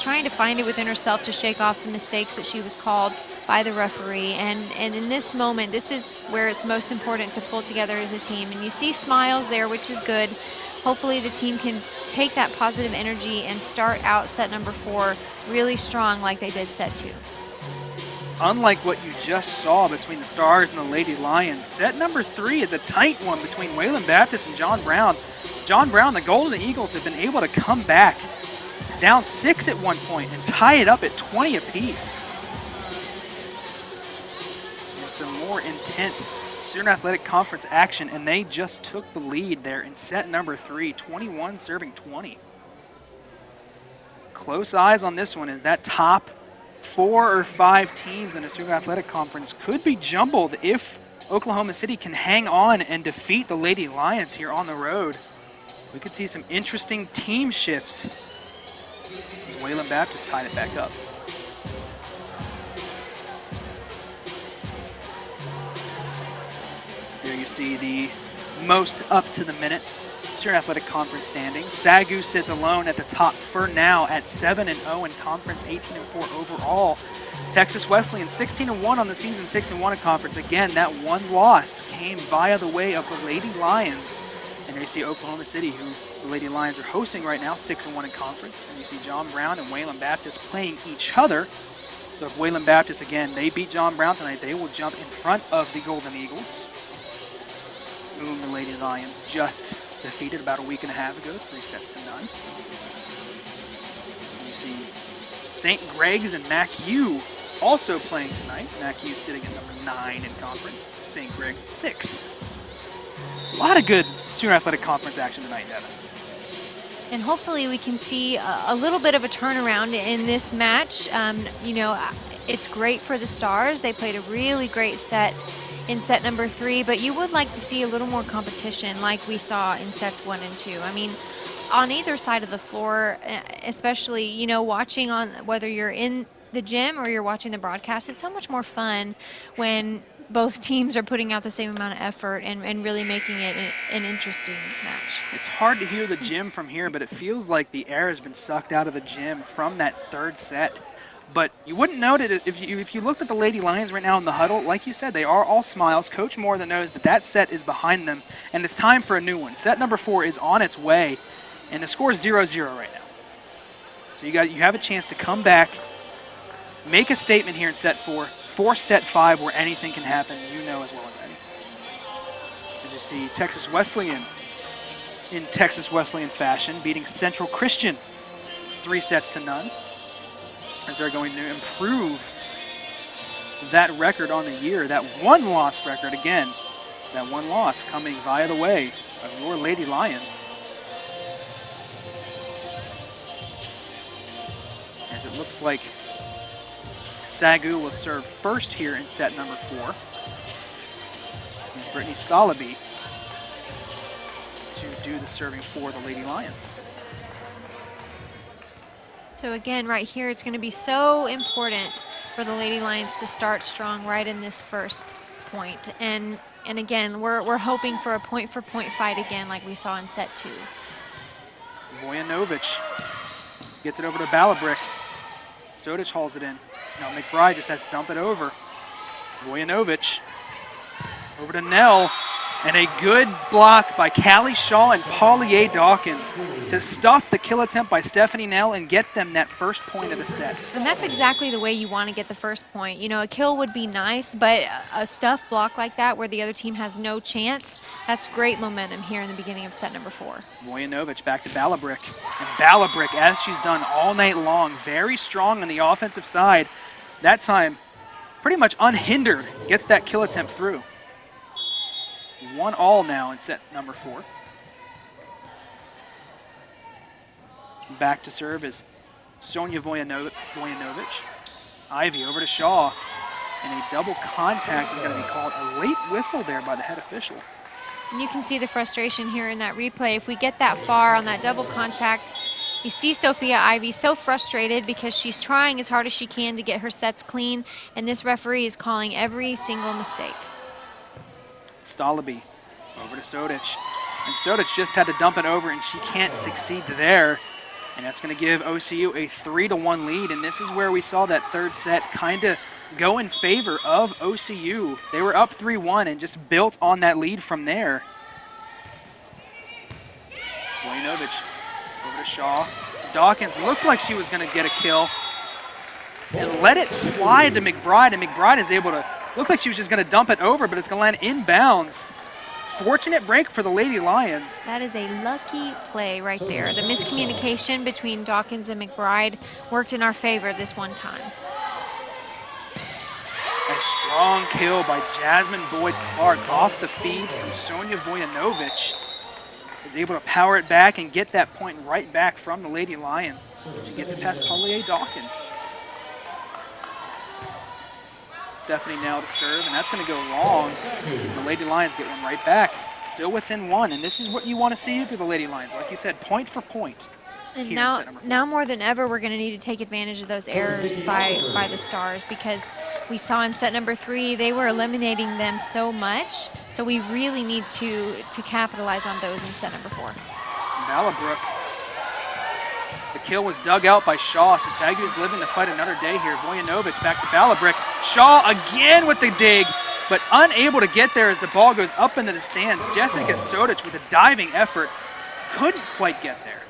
trying to find it within herself to shake off the mistakes that she was called by the referee. And in this moment, this is where it's most important to pull together as a team. And you see smiles there, which is good. Hopefully the team can take that positive energy and start out set number 4 really strong like they did set 2. Unlike what you just saw between the Stars and the Lady Lions, set number 3 is a tight one between Wayland Baptist and John Brown. John Brown, the Golden Eagles, have been able to come back down 6 at one point and tie it up at 20 apiece. And some more intense Student Athletic Conference action, and they just took the lead there in set number 3, 21 serving 20. Close eyes on this one as that top 4 or 5 teams in the Student Athletic Conference could be jumbled if Oklahoma City can hang on and defeat the Lady Lions here on the road. We could see some interesting team shifts. Wayland Baptist tied it back up. Here you see the most up to the minute Student Athletic Conference standings. SAGU sits alone at the top for now at 7-0 in conference, 18-4 overall. Texas Wesleyan 16-1 on the season, 6-1 in conference. Again, that one loss came via the way of the Lady Lions. And there you see Oklahoma City, who the Lady Lions are hosting right now, 6-1 in conference. And you see John Brown and Wayland Baptist playing each other. So if Wayland Baptist, again, they beat John Brown tonight, they will jump in front of the Golden Eagles, whom the Lady Lions just defeated about a week and a half ago, 3-0. You see St. Greg's and MacU also playing tonight. MacU sitting at number 9 in conference, St. Greg's at 6. A lot of good Student Athletic Conference action tonight, Devin. And hopefully we can see a little bit of a turnaround in this match. It's great for the Stars. They played a really great set in set number 3, but you would like to see a little more competition like we saw in sets 1 and 2. I mean, on either side of the floor, especially, watching on whether you're in the gym or you're watching the broadcast, it's so much more fun when both teams are putting out the same amount of effort and really making it an interesting match. It's hard to hear the gym from here, but it feels like the air has been sucked out of the gym from that third set. But you wouldn't know it if you looked at the Lady Lions right now in the huddle. Like you said, they are all smiles. Coach Moore knows that set is behind them, and it's time for a new one. Set number 4 is on its way, and the score is 0-0 right now. So you have a chance to come back, make a statement here in set 4, force set 5 where anything can happen. You know as well as any. As you see, Texas Wesleyan in Texas Wesleyan fashion, beating Central Christian 3-0, as they're going to improve that record on the year, that one-loss record again, that one loss coming via the way of your Lady Lions. As it looks like SAGU will serve first here in set number 4. And Brittany Stalaby to do the serving for the Lady Lions. So again, right here, it's going to be so important for the Lady Lions to start strong right in this first point. And again, we're hoping for a point-for-point fight again like we saw in set 2. Vojanovic gets it over to Balabrick. Sodich hauls it in. Now McBride just has to dump it over. Vojanovic over to Nell. And a good block by Callie Shaw and Paulier Dawkins to stuff the kill attempt by Stephanie Nell and get them that first point of the set. And that's exactly the way you want to get the first point. You know, a kill would be nice, but a stuff block like that where the other team has no chance, that's great momentum here in the beginning of set number 4. Vojanovic back to Balabrick. And Balabrick, as she's done all night long, very strong on the offensive side. That time, pretty much unhindered, gets that kill attempt through. 1-1 now in set number 4. Back to serve is Sonia Vojanovic. Ivy over to Shaw. And a double contact is going to be called. A late whistle there by the head official. And you can see the frustration here in that replay. If we get that far on that double contact, you see Sophia Ivy so frustrated because she's trying as hard as she can to get her sets clean, and this referee is calling every single mistake. Stalaby over to Sodich. And Sodich just had to dump it over, and she can't succeed there. And that's going to give OCU a 3-1 lead. And this is where we saw that third set kind of go in favor of OCU. They were up 3-1 and just built on that lead from there. Vojanovic over to Shaw. Dawkins looked like she was going to get a kill and let it slide to McBride, and McBride is able to, looked like she was just going to dump it over, but it's going to land inbounds. Fortunate break for the Lady Lions. That is a lucky play right there. The miscommunication between Dawkins and McBride worked in our favor this one time. A strong kill by Jasmine Boyd-Clark off the feed from Sonia Vojanovic. Is able to power it back and get that point right back from the Lady Lions. She gets it past Paulier Dawkins. Stephanie now to serve, and that's going to go long. The Lady Lions get one right back. Still within 1, and this is what you want to see for the Lady Lions. Like you said, point for point. And now more than ever, we're going to need to take advantage of those errors by the Stars, because we saw in set number 3 they were eliminating them so much. So we really need to capitalize on those in set number 4. Ballabrook. The kill was dug out by Shaw, so SAGU's living to fight another day here. Vojanovic back to Balabrick. Shaw again with the dig, but unable to get there as the ball goes up into the stands. Jessica Sodich with a diving effort couldn't quite get there.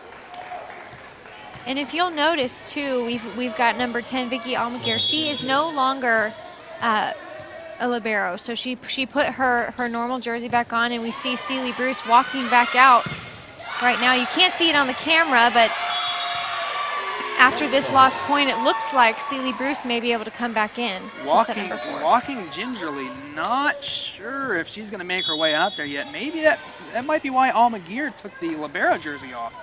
And if you'll notice too, we've got number 10, Vicky Almaguer. She is no longer a libero, so she put her normal jersey back on, and we see Celie Bruce walking back out right now. You can't see it on the camera, but after this lost point, it looks like Celie Bruce may be able to come back in to set number 4. Walking gingerly, not sure if she's going to make her way out there yet. Maybe that might be why Almaguer took the libero jersey off.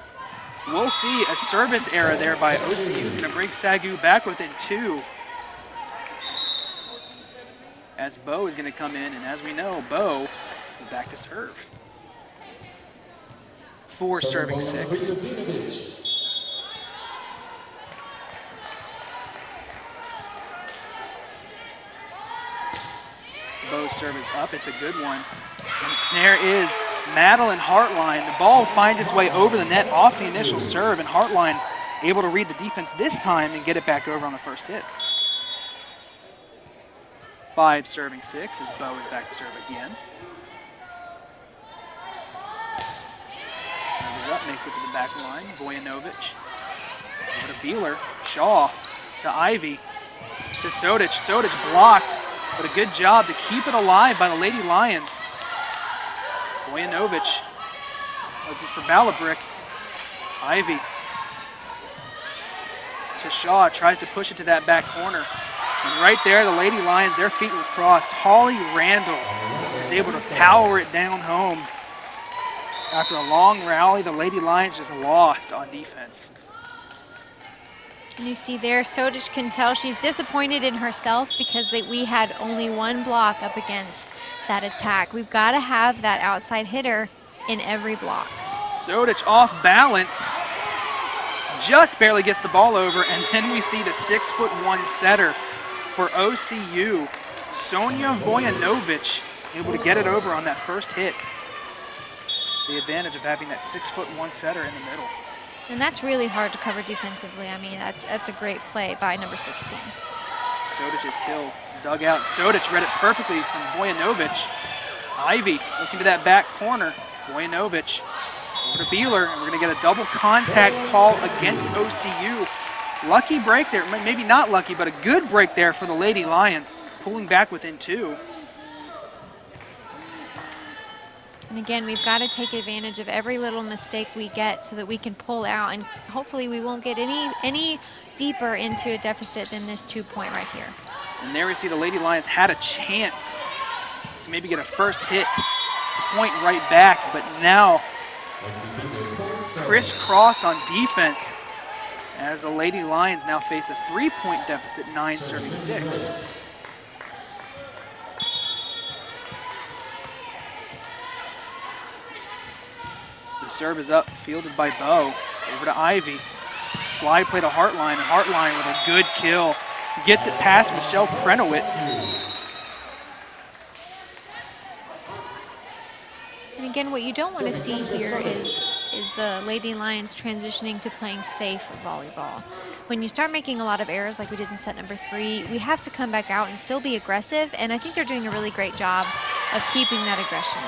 We'll see. A service error there by OCU is going to bring SAGU back within 2. As Bo is going to come in, and as we know, Bo is back to serve. 4 serving 6. Bo's serve is up. It's a good one. And there is Madeline Hartline. The ball finds its way over the net off the initial serve, and Hartline able to read the defense this time and get it back over on the first hit. 5 serving 6 as Bo is back to serve again. Serve is up, makes it to the back line. Vojanovic over to Beeler. Shaw to Ivy. To Sodic. Sodic blocked, but a good job to keep it alive by the Lady Lions. Vojanovic looking for Ballabrick. Ivy to Shaw, tries to push it to that back corner. And right there, the Lady Lions, their feet were crossed. Holly Randall is able to power it down home. After a long rally, the Lady Lions just lost on defense. And you see there, Sodic can tell she's disappointed in herself because we had only one block up against that attack. We've got to have that outside hitter in every block. Sodic off balance, just barely gets the ball over, and then we see the 6'1" setter for OCU, Sonia Vojanovic, able to get it over on that first hit. The advantage of having that 6'1" setter in the middle. And that's really hard to cover defensively. I mean, that's a great play by number 16. Sodic is killed. Dug out. Sodic read it perfectly from Vojanovic. Ivy looking to that back corner. Vojanovic over to Beeler, and we're going to get a double contact call against OCU. Lucky break there. Maybe not lucky, but a good break there for the Lady Lions, pulling back within 2. And again, we've got to take advantage of every little mistake we get so that we can pull out, and hopefully we won't get any deeper into a deficit than this 2-point right here. And there we see the Lady Lions had a chance to maybe get a first hit, point right back, but now crisscrossed on defense as the Lady Lions now face a 3-point deficit, 9 serving 6. The serve is up, fielded by Bo. Over to Ivy. Slide play to Hartline, and Hartline with a good kill. Gets it past Michelle Krenowitz. And again, what you don't want to see here is the Lady Lions transitioning to playing safe volleyball. When you start making a lot of errors like we did in set number 3, we have to come back out and still be aggressive, and I think they're doing a really great job of keeping that aggression.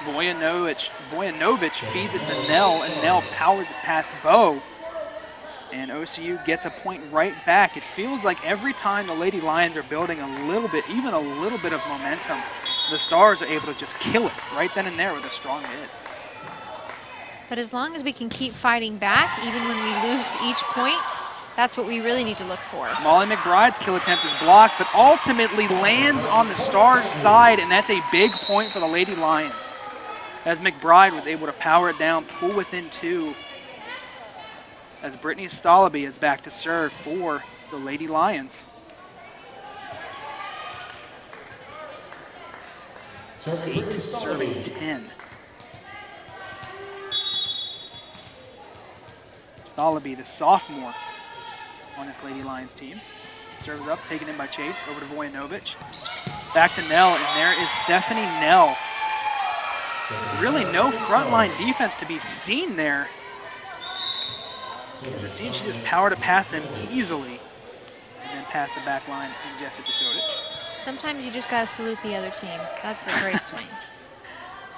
Vojanovic feeds it to Nell, and Nell powers it past Bo. And OCU gets a point right back. It feels like every time the Lady Lions are building a little bit, even a little bit of momentum, the Stars are able to just kill it right then and there with a strong hit. But as long as we can keep fighting back, even when we lose each point, that's what we really need to look for. Molly McBride's kill attempt is blocked, but ultimately lands on the Stars' side, and that's a big point for the Lady Lions, as McBride was able to power it down, pull within 2. As Brittany Stolaby is back to serve for the Lady Lions. 8 serving 10. Stolaby, the sophomore on this Lady Lions team. Serves up, taken in by Chase, over to Vojanovic. Back to Nell, and there is Stephanie Nell. Really no frontline defense to be seen there. As it seems she just powered it past them easily, and then past the back line and Jessica Sodic. Sometimes you just got to salute the other team. That's a great swing.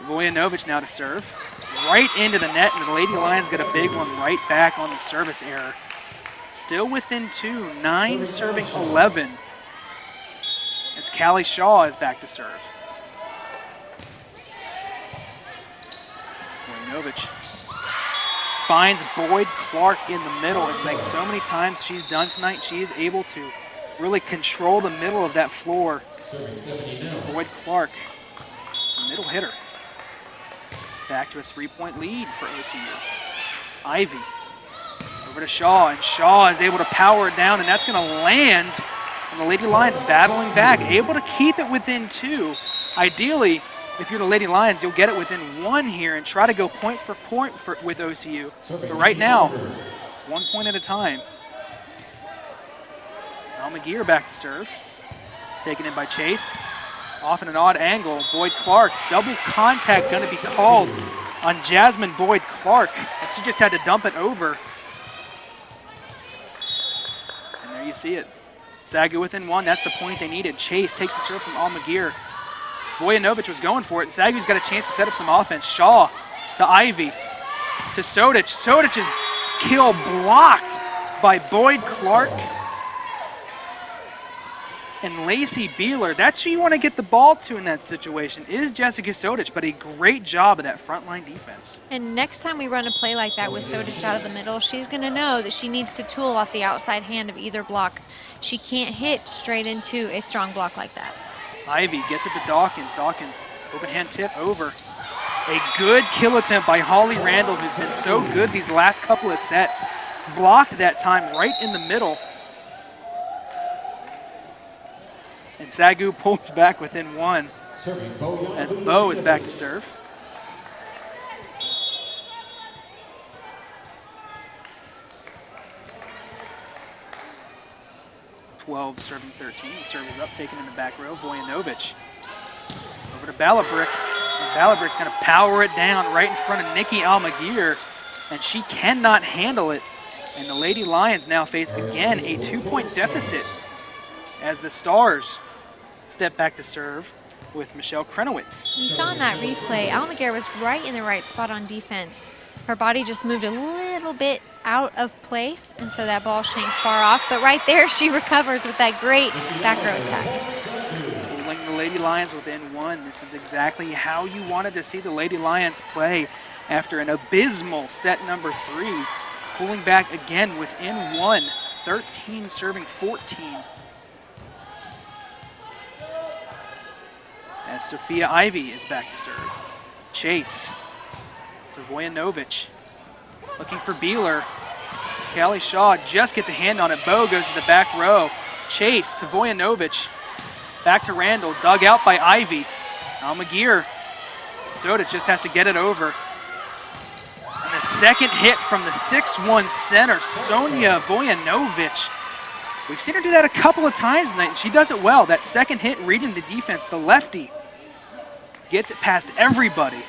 Vojanovic now to serve. Right into the net, and the Lady Lions get a big one right back on the service error. Still within 2, 9 serving 11. As Callie Shaw is back to serve. Vojanovic finds Boyd Clark in the middle. It's like so many times she's done tonight, she is able to really control the middle of that floor. So Boyd Clark, the middle hitter. Back to a 3-point lead for OCU. Ivy over to Shaw, and Shaw is able to power it down, and that's going to land. And the Lady Lions battling back, able to keep it within 2. Ideally, if you're the Lady Lions, you'll get it within 1 here and try to go point for point with OCU. But right now, 1 point at a time. Al McGeer back to serve. Taken in by Chase. off in an odd angle. Boyd Clark, double contact going to be called on Jasmine Boyd Clark, and she just had to dump it over. And there you see it. SAGU within one, that's the point they needed. Chase takes the serve from Almaguer. Vojanovic was going for it, and SAGU's got a chance to set up some offense. Shaw to Ivy, to Sodic. Sodic's kill blocked by Boyd Clark. And Lacey Beeler, that's who you want to get the ball to in that situation, is Jessica Sodic, but a great job of that frontline defense. And next time we run a play like that with Sodic out of the middle, she's going to know that she needs to tool off the outside hand of either block. She can't hit straight into a strong block like that. Ivy gets it to Dawkins. Dawkins, open hand tip over. A good kill attempt by Holly Randall, who's been so good these last couple of sets. Blocked that time right in the middle. And SAGU pulls back within one as Bo is back to serve. (12) serving 13. The serve is up, taken in the back row. Vojanovic over to Ballabrick. And Ballabrick's going to power it down right in front of Nikki Almaguer, and she cannot handle it. And the Lady Lions now face again a 2-point deficit as the Stars step back to serve with Michelle Krenowitz. You saw in that replay, Almaguer was right in the right spot on defense. Her body just moved a little bit out of place, and so that ball shanked far off. But right there, she recovers with that great back row attack. Pulling the Lady Lions within one. This is exactly how you wanted to see the Lady Lions play after an abysmal set number 3. Pulling back again within one. 13 serving 14. As Sophia Ivy is back to serve. Chase for Vojanovic. Looking for Beeler. Callie Shaw just gets a hand on it. Bo goes to the back row. Chase to Vojanovic. Back to Randall. Dug out by Ivy. Almaguer. Sodic just has to get it over. And the second hit from the 6'1 center, Sonia Vojanovic. We've seen her do that a couple of times tonight, and she does it well. That second hit, reading the defense, the lefty, gets it past everybody.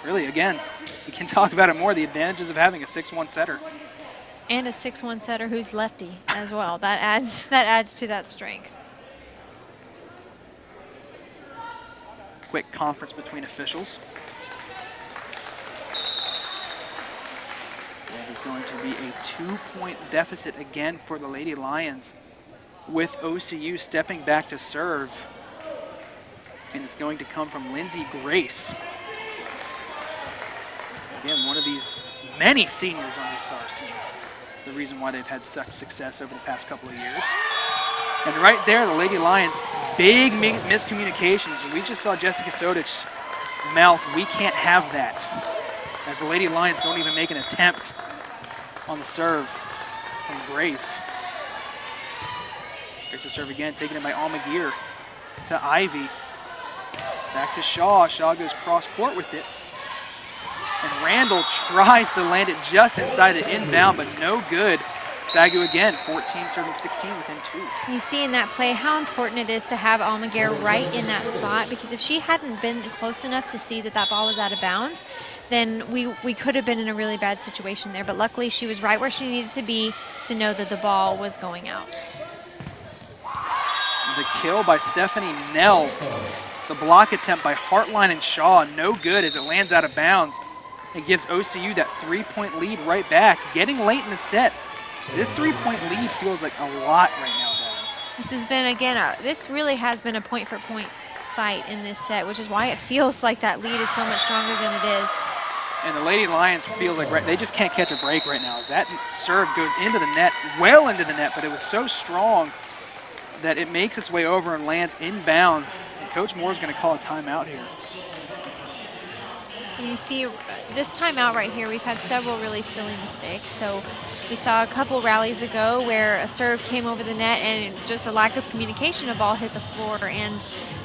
Really, again, we can talk about it more, the advantages of having a 6'1 setter. And a 6'1 setter who's lefty as well. That adds to that strength. Quick conference between officials. As it's going to be a 2-point deficit again for the Lady Lions, with OCU stepping back to serve. And it's going to come from Lindsay Grace. Again, one of these many seniors on the Stars team. The reason why they've had such success over the past couple of years. And right there, the Lady Lions, big miscommunications. We just saw Jessica Sodic's mouth. We can't have that. As the Lady Lions don't even make an attempt on the serve from Grace. Here's the serve again, taken in by Almaguer to Ivy. Back to Shaw. Shaw goes cross court with it. And Randall tries to land it just inside the inbound, but no good. SAGU again, 14 serving 16 within 2. You see in that play how important it is to have Almaguer right in that spot, because if she hadn't been close enough to see that that ball was out of bounds, then we could have been in a really bad situation there. But luckily she was right where she needed to be to know that the ball was going out. The kill by Stephanie Nell. The block attempt by Hartline and Shaw, no good as it lands out of bounds. It gives OCU that 3-point lead right back. Getting late in the set, this 3-point lead feels like a lot right now, Devin. This has been, again, this really has been a point-for-point fight in this set, which is why it feels like that lead is so much stronger than it is. And the Lady Lions feel like they just can't catch a break right now. That serve goes into the net, well into the net, but it was so strong that it makes its way over and lands inbounds. And Coach Moore's going to call a timeout here. And you see this timeout right here, we've had several really silly mistakes. So we saw a couple rallies ago where a serve came over the net and just a lack of communication, a ball hit the floor. And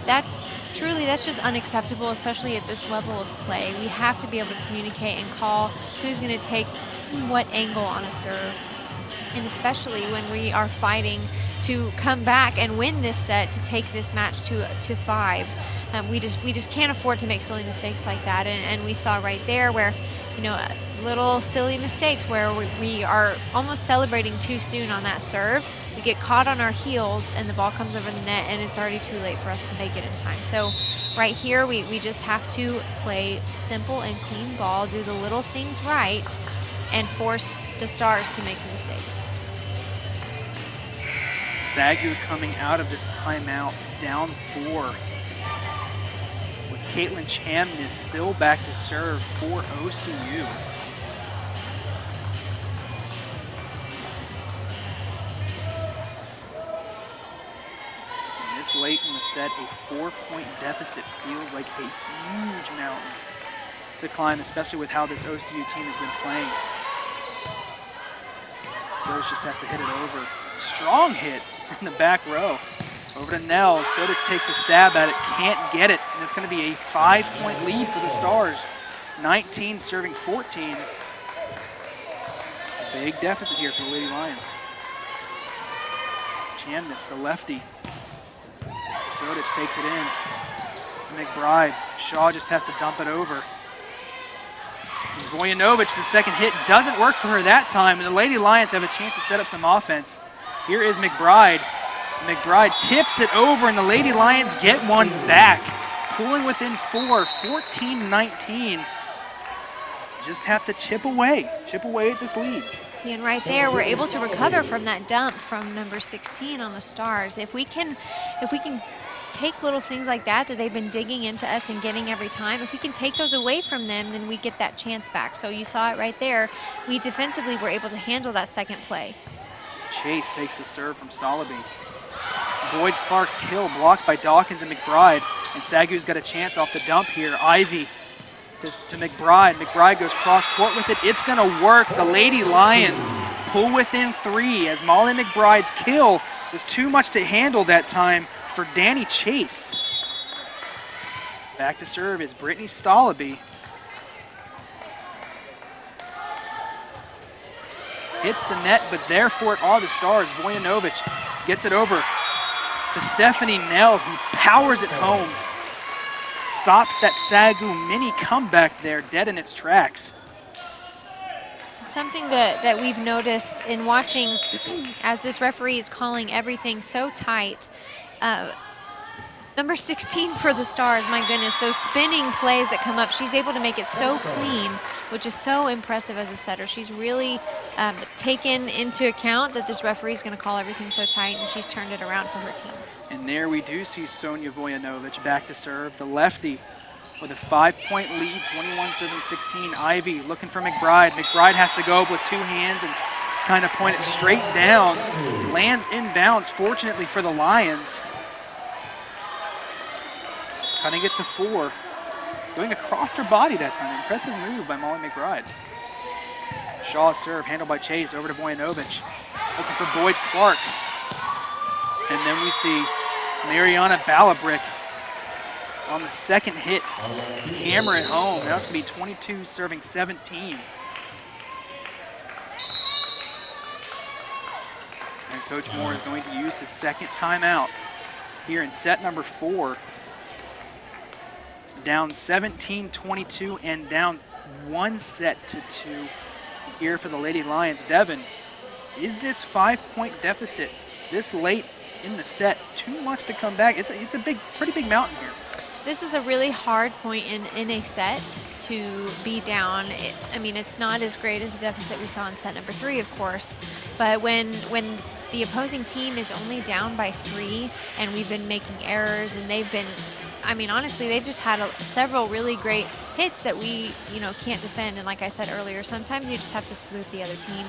that's just unacceptable, especially at this level of play. We have to be able to communicate and call who's going to take what angle on a serve. And especially when we are fighting to come back and win this set to take this match to 5. We just can't afford to make silly mistakes like that, and we saw right there where, you know, little silly mistakes where we are almost celebrating too soon on that serve. We get caught on our heels and the ball comes over the net and it's already too late for us to make it in time. So right here we just have to play simple and clean ball, do the little things right, and force the Stars to make the mistakes. SAGU coming out of this timeout down 4. With Caitlin Chamness still back to serve for OCU. And this late in the set, a 4-point deficit feels like a huge mountain to climb, especially with how this OCU team has been playing. Sodas just has to hit it over. Strong hit from the back row. Over to Nell. Sodas takes a stab at it, can't get it, and it's going to be a 5-point lead for the Stars. 19 serving 14. A big deficit here for the Lady Lions. Chamness, the lefty. Sodas takes it in. McBride. Shaw just has to dump it over. Vojanovic, the second hit doesn't work for her that time, and the Lady Lions have a chance to set up some offense. Here is McBride. McBride tips it over, and the Lady Lions get one back. Pulling within 4, 14-19. Just have to chip away at this lead. And right there, we're able to recover from that dump from number 16 on the Stars. If we can take little things like that they've been digging into us and getting every time, if we can take those away from them, then we get that chance back. So you saw it right there. We defensively were able to handle that second play. Chase takes the serve from Stalaby. Boyd Clark's kill blocked by Dawkins and McBride, and SAGU's got a chance off the dump here. Ivy to McBride. McBride goes cross court with it. It's going to work. The Lady Lions pull within 3 as Molly McBride's kill was too much to handle that time for Danny Chase. Back to serve is Brittany Stalaby. Hits the net, but there for it are the Stars. Vojanovic gets it over to Stephanie Nell, who powers it home. Stops that SAGU mini comeback there, dead in its tracks. Something that we've noticed in watching as this referee is calling everything so tight. Number 16 for the Stars, my goodness, those spinning plays that come up, she's able to make it so clean, which is so impressive as a setter. She's really taken into account that this referee is going to call everything so tight, and she's turned it around for her team. And there we do see Sonia Vojanovic back to serve, the lefty, with a 5-point lead, 21-16. Ivy looking for McBride. McBride has to go up with 2 hands and kind of point it straight down. Lands inbounds, fortunately for the Lions. Cutting it to 4. Going across her body that time. Impressive move by Molly McBride. Shaw's serve handled by Chase over to Vojanovic. Looking for Boyd Clark. And then we see Mariana Balabrick on the second hit. Hammer it home. Now it's going to be 22 serving 17. And Coach Moore is going to use his second timeout here in set number 4. Down 17-22 and down 1 set to 2 here for the Lady Lions. Devin, is this 5-point deficit this late in the set too much to come back? It's a pretty big mountain here. This is a really hard point in a set to be down. I mean, it's not as great as the deficit we saw in set number 3, of course, but when the opposing team is only down by 3 and we've been making errors and they've been, I mean, honestly, they've just had several really great hits that we, can't defend. And like I said earlier, sometimes you just have to salute the other team.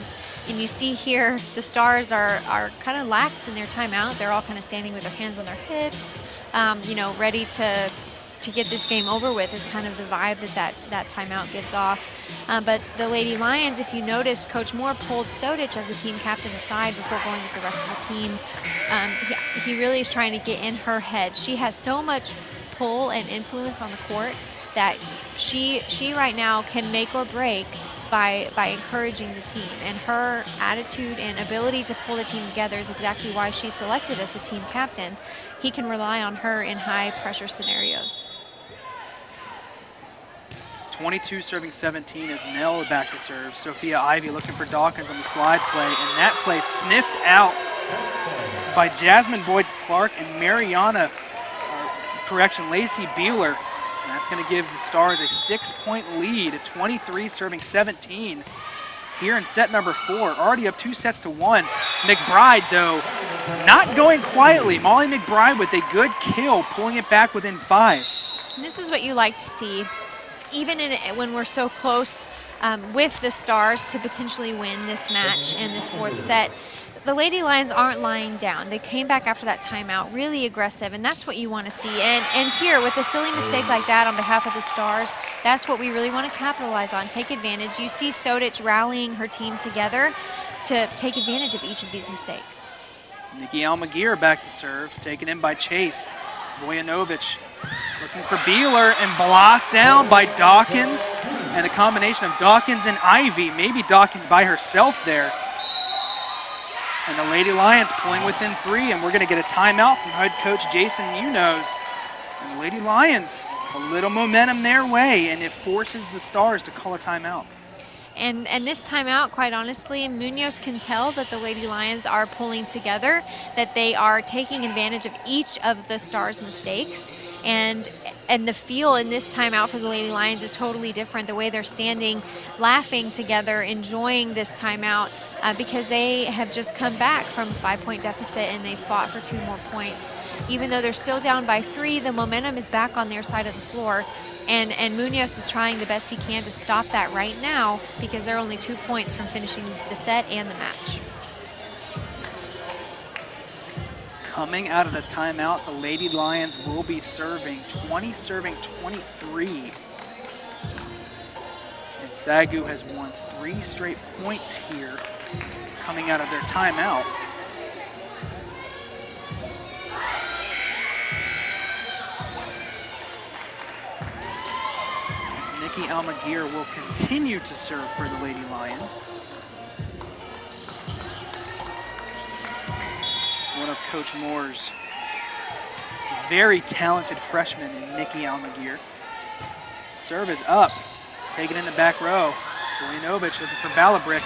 And you see here, the Stars are kind of lax in their timeout. They're all kind of standing with their hands on their hips, ready to get this game over with is kind of the vibe that timeout gives off. But the Lady Lions, if you notice, Coach Moore pulled Sodich as the team captain aside before going with the rest of the team. He really is trying to get in her head. She has so much pull and influence on the court that she right now can make or break by encouraging the team. And her attitude and ability to pull the team together is exactly why she's selected as the team captain. He can rely on her in high pressure scenarios. 22 serving 17 is Nell back to serve. Sophia Ivy looking for Dawkins on the slide play, and that play sniffed out by Jasmine Boyd-Clark and Lacey Beeler. And that's going to give the Stars a 6-point lead at 23 serving 17 here in set number 4. Already up 2 sets to 1. McBride, though, not going quietly. Molly McBride with a good kill, pulling it back within 5. And this is what you like to see, even when we're so close with the Stars to potentially win this match and this 4th set. The Lady Lions aren't lying down. They came back after that timeout, really aggressive, and that's what you want to see. And here, with a silly mistake like that on behalf of the Stars, that's what we really want to capitalize on, take advantage. You see Sodich rallying her team together to take advantage of each of these mistakes. Nikki Almaguer back to serve, taken in by Chase. Vojanovic looking for Beeler and blocked down by Dawkins. And a combination of Dawkins and Ivy, maybe Dawkins by herself there. And the Lady Lions pulling within 3, and we're going to get a timeout from head coach Jason Munoz. And the Lady Lions, a little momentum their way, and it forces the Stars to call a timeout. And this timeout, quite honestly, Munoz can tell that the Lady Lions are pulling together, that they are taking advantage of each of the Stars' mistakes. And the feel in this timeout for the Lady Lions is totally different. The way they're standing, laughing together, enjoying this timeout because they have just come back from a 5-point deficit and they fought for 2 more points. Even though they're still down by 3, the momentum is back on their side of the floor. And Munoz is trying the best he can to stop that right now because they're only 2 points from finishing the set and the match. Coming out of the timeout, the Lady Lions will be serving 20 serving 23. And SAGU has won 3 straight points here coming out of their timeout. As Nikki Almaguer will continue to serve for the Lady Lions. One of Coach Moore's very talented freshmen in Nikki Almaguer. Serve is up, taken in the back row. Vojanovic looking for Balabrick,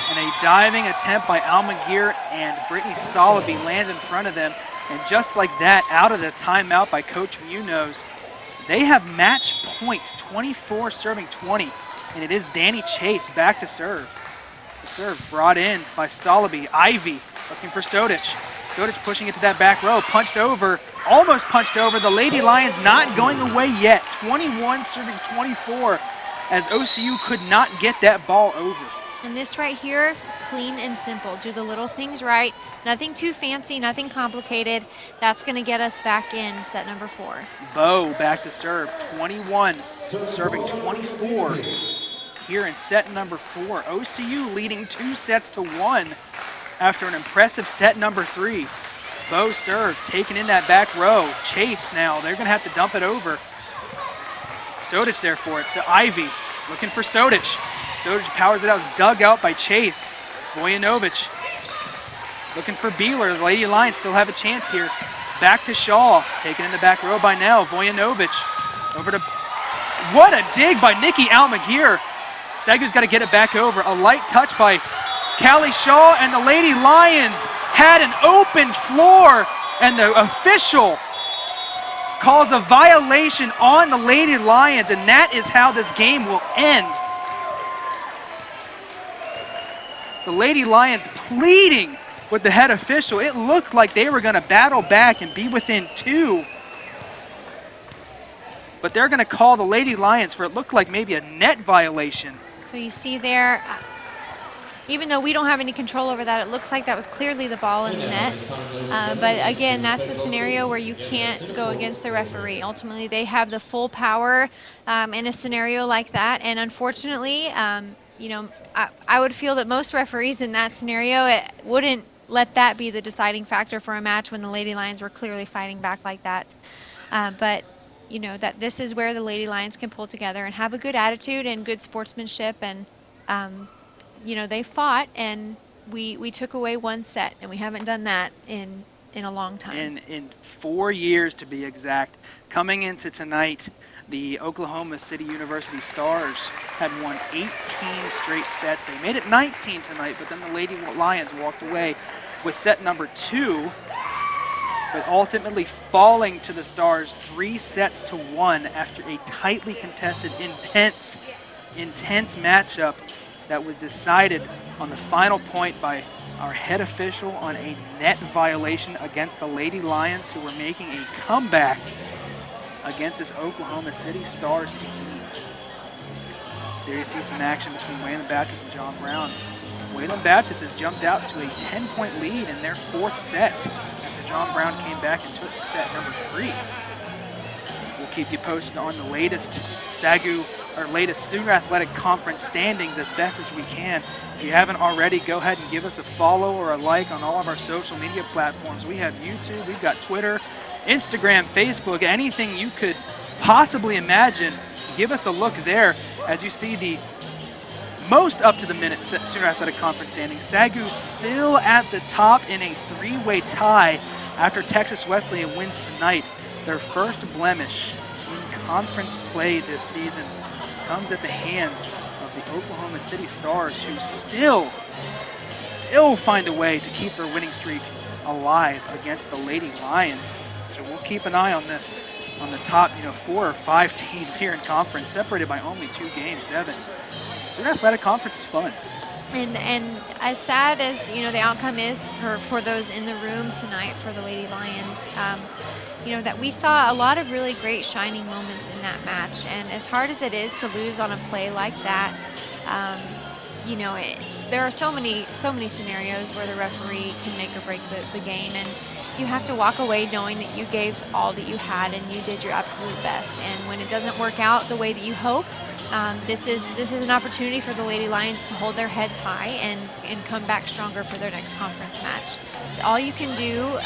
and a diving attempt by Almaguer and Brittany Stalaby lands in front of them. And just like that, out of the timeout by Coach Munoz, they have match point, 24 serving 20, and it is Danny Chase back to serve. The serve brought in by Stalaby. Ivy looking for Sodich. Sodich pushing it to that back row, punched over, almost punched over. The Lady Lions not going away yet. 21 serving 24 as OCU could not get that ball over. And this right here, clean and simple. Do the little things right. Nothing too fancy, nothing complicated. That's going to get us back in set number 4. Bow back to serve, 21 serving 24 here in set number 4. OCU leading 2 sets to 1. After an impressive set number 3. Bow serve, taken in that back row. Chase now, they're gonna have to dump it over. Sodich there for it to Ivy, looking for Sodich. Sodich powers it out, it's dug out by Chase. Vojanovic, looking for Beeler. The Lady Lions still have a chance here. Back to Shaw, taken in the back row by Nell. Vojanovic, over to, what a dig by Nikki Almaguer. SAGU's gotta get it back over. A light touch by Callie Shaw, and the Lady Lions had an open floor, and the official calls a violation on the Lady Lions, and that is how this game will end. The Lady Lions pleading with the head official. It looked like they were going to battle back and be within 2. But they're going to call the Lady Lions for it looked like maybe a net violation. So you see there, even though we don't have any control over that, it looks like that was clearly the ball in the net. But again, that's a scenario where you can't go against the referee. Ultimately, they have the full power in a scenario like that. And unfortunately, you know, I would feel that most referees in that scenario wouldn't let that be the deciding factor for a match when the Lady Lions were clearly fighting back like that. But you know, that this is where the Lady Lions can pull together and have a good attitude and good sportsmanship, and They fought, and we took away one set, and we haven't done that in a long time. In 4 years, to be exact. Coming into tonight, the Oklahoma City University Stars had won 18 straight sets. They made it 19 tonight, but then the Lady Lions walked away with set number 2, but ultimately falling to the Stars 3-1 after a tightly contested, intense matchup that was decided on the final point by our head official on a net violation against the Lady Lions, who were making a comeback against this Oklahoma City Stars team. There you see some action between Wayland Baptist and John Brown. Wayland Baptist has jumped out to a 10-point lead in their 4th set after John Brown came back and took set number 3. We'll keep you posted on the latest SAGU Athletic Conference standings as best as we can. If you haven't already, go ahead and give us a follow or a like on all of our social media platforms. We have YouTube, we've got Twitter, Instagram, Facebook, anything you could possibly imagine. Give us a look there as you see the most up-to-the-minute Sooner Athletic Conference standings. SAGU still at the top in a 3-way tie after Texas Wesleyan wins tonight. Their first blemish in conference play this season comes at the hands of the Oklahoma City Stars, who still find a way to keep their winning streak alive against the Lady Lions. So we'll keep an eye on the top 4 or 5 teams here in conference, separated by only 2 games. Devin, Sooner Athletic Conference is fun. And as sad as the outcome is for those in the room tonight for the Lady Lions, that we saw a lot of really great shining moments in that match. And as hard as it is to lose on a play like that, there are so many scenarios where the referee can make or break the game, and you have to walk away knowing that you gave all that you had and you did your absolute best. And when it doesn't work out the way that you hope, this is an opportunity for the Lady Lions to hold their heads high and come back stronger for their next conference match. All you can do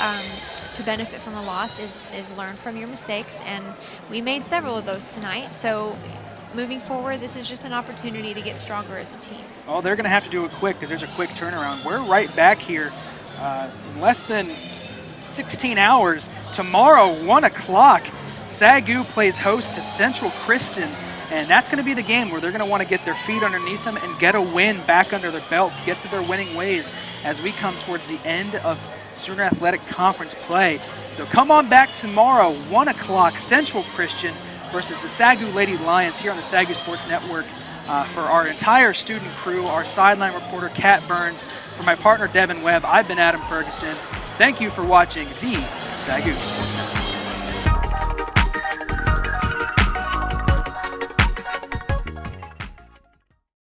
to benefit from a loss is learn from your mistakes, and we made several of those tonight. So moving forward, this is just an opportunity to get stronger as a team. Oh, they're going to have to do it quick because there's a quick turnaround. We're right back here in less than 16 hours. Tomorrow, 1 o'clock, SAGU plays host to Central Christian, and that's going to be the game where they're going to want to get their feet underneath them and get a win back under their belts, get to their winning ways as we come towards the end of Sooner Athletic Conference play. So come on back tomorrow, 1 o'clock, Central Christian versus the SAGU Lady Lions here on the SAGU Sports Network. For our entire student crew, our sideline reporter, Kat Burns, for my partner, Devin Webb, I've been Adam Ferguson. Thank you for watching the SAGU Sports Network.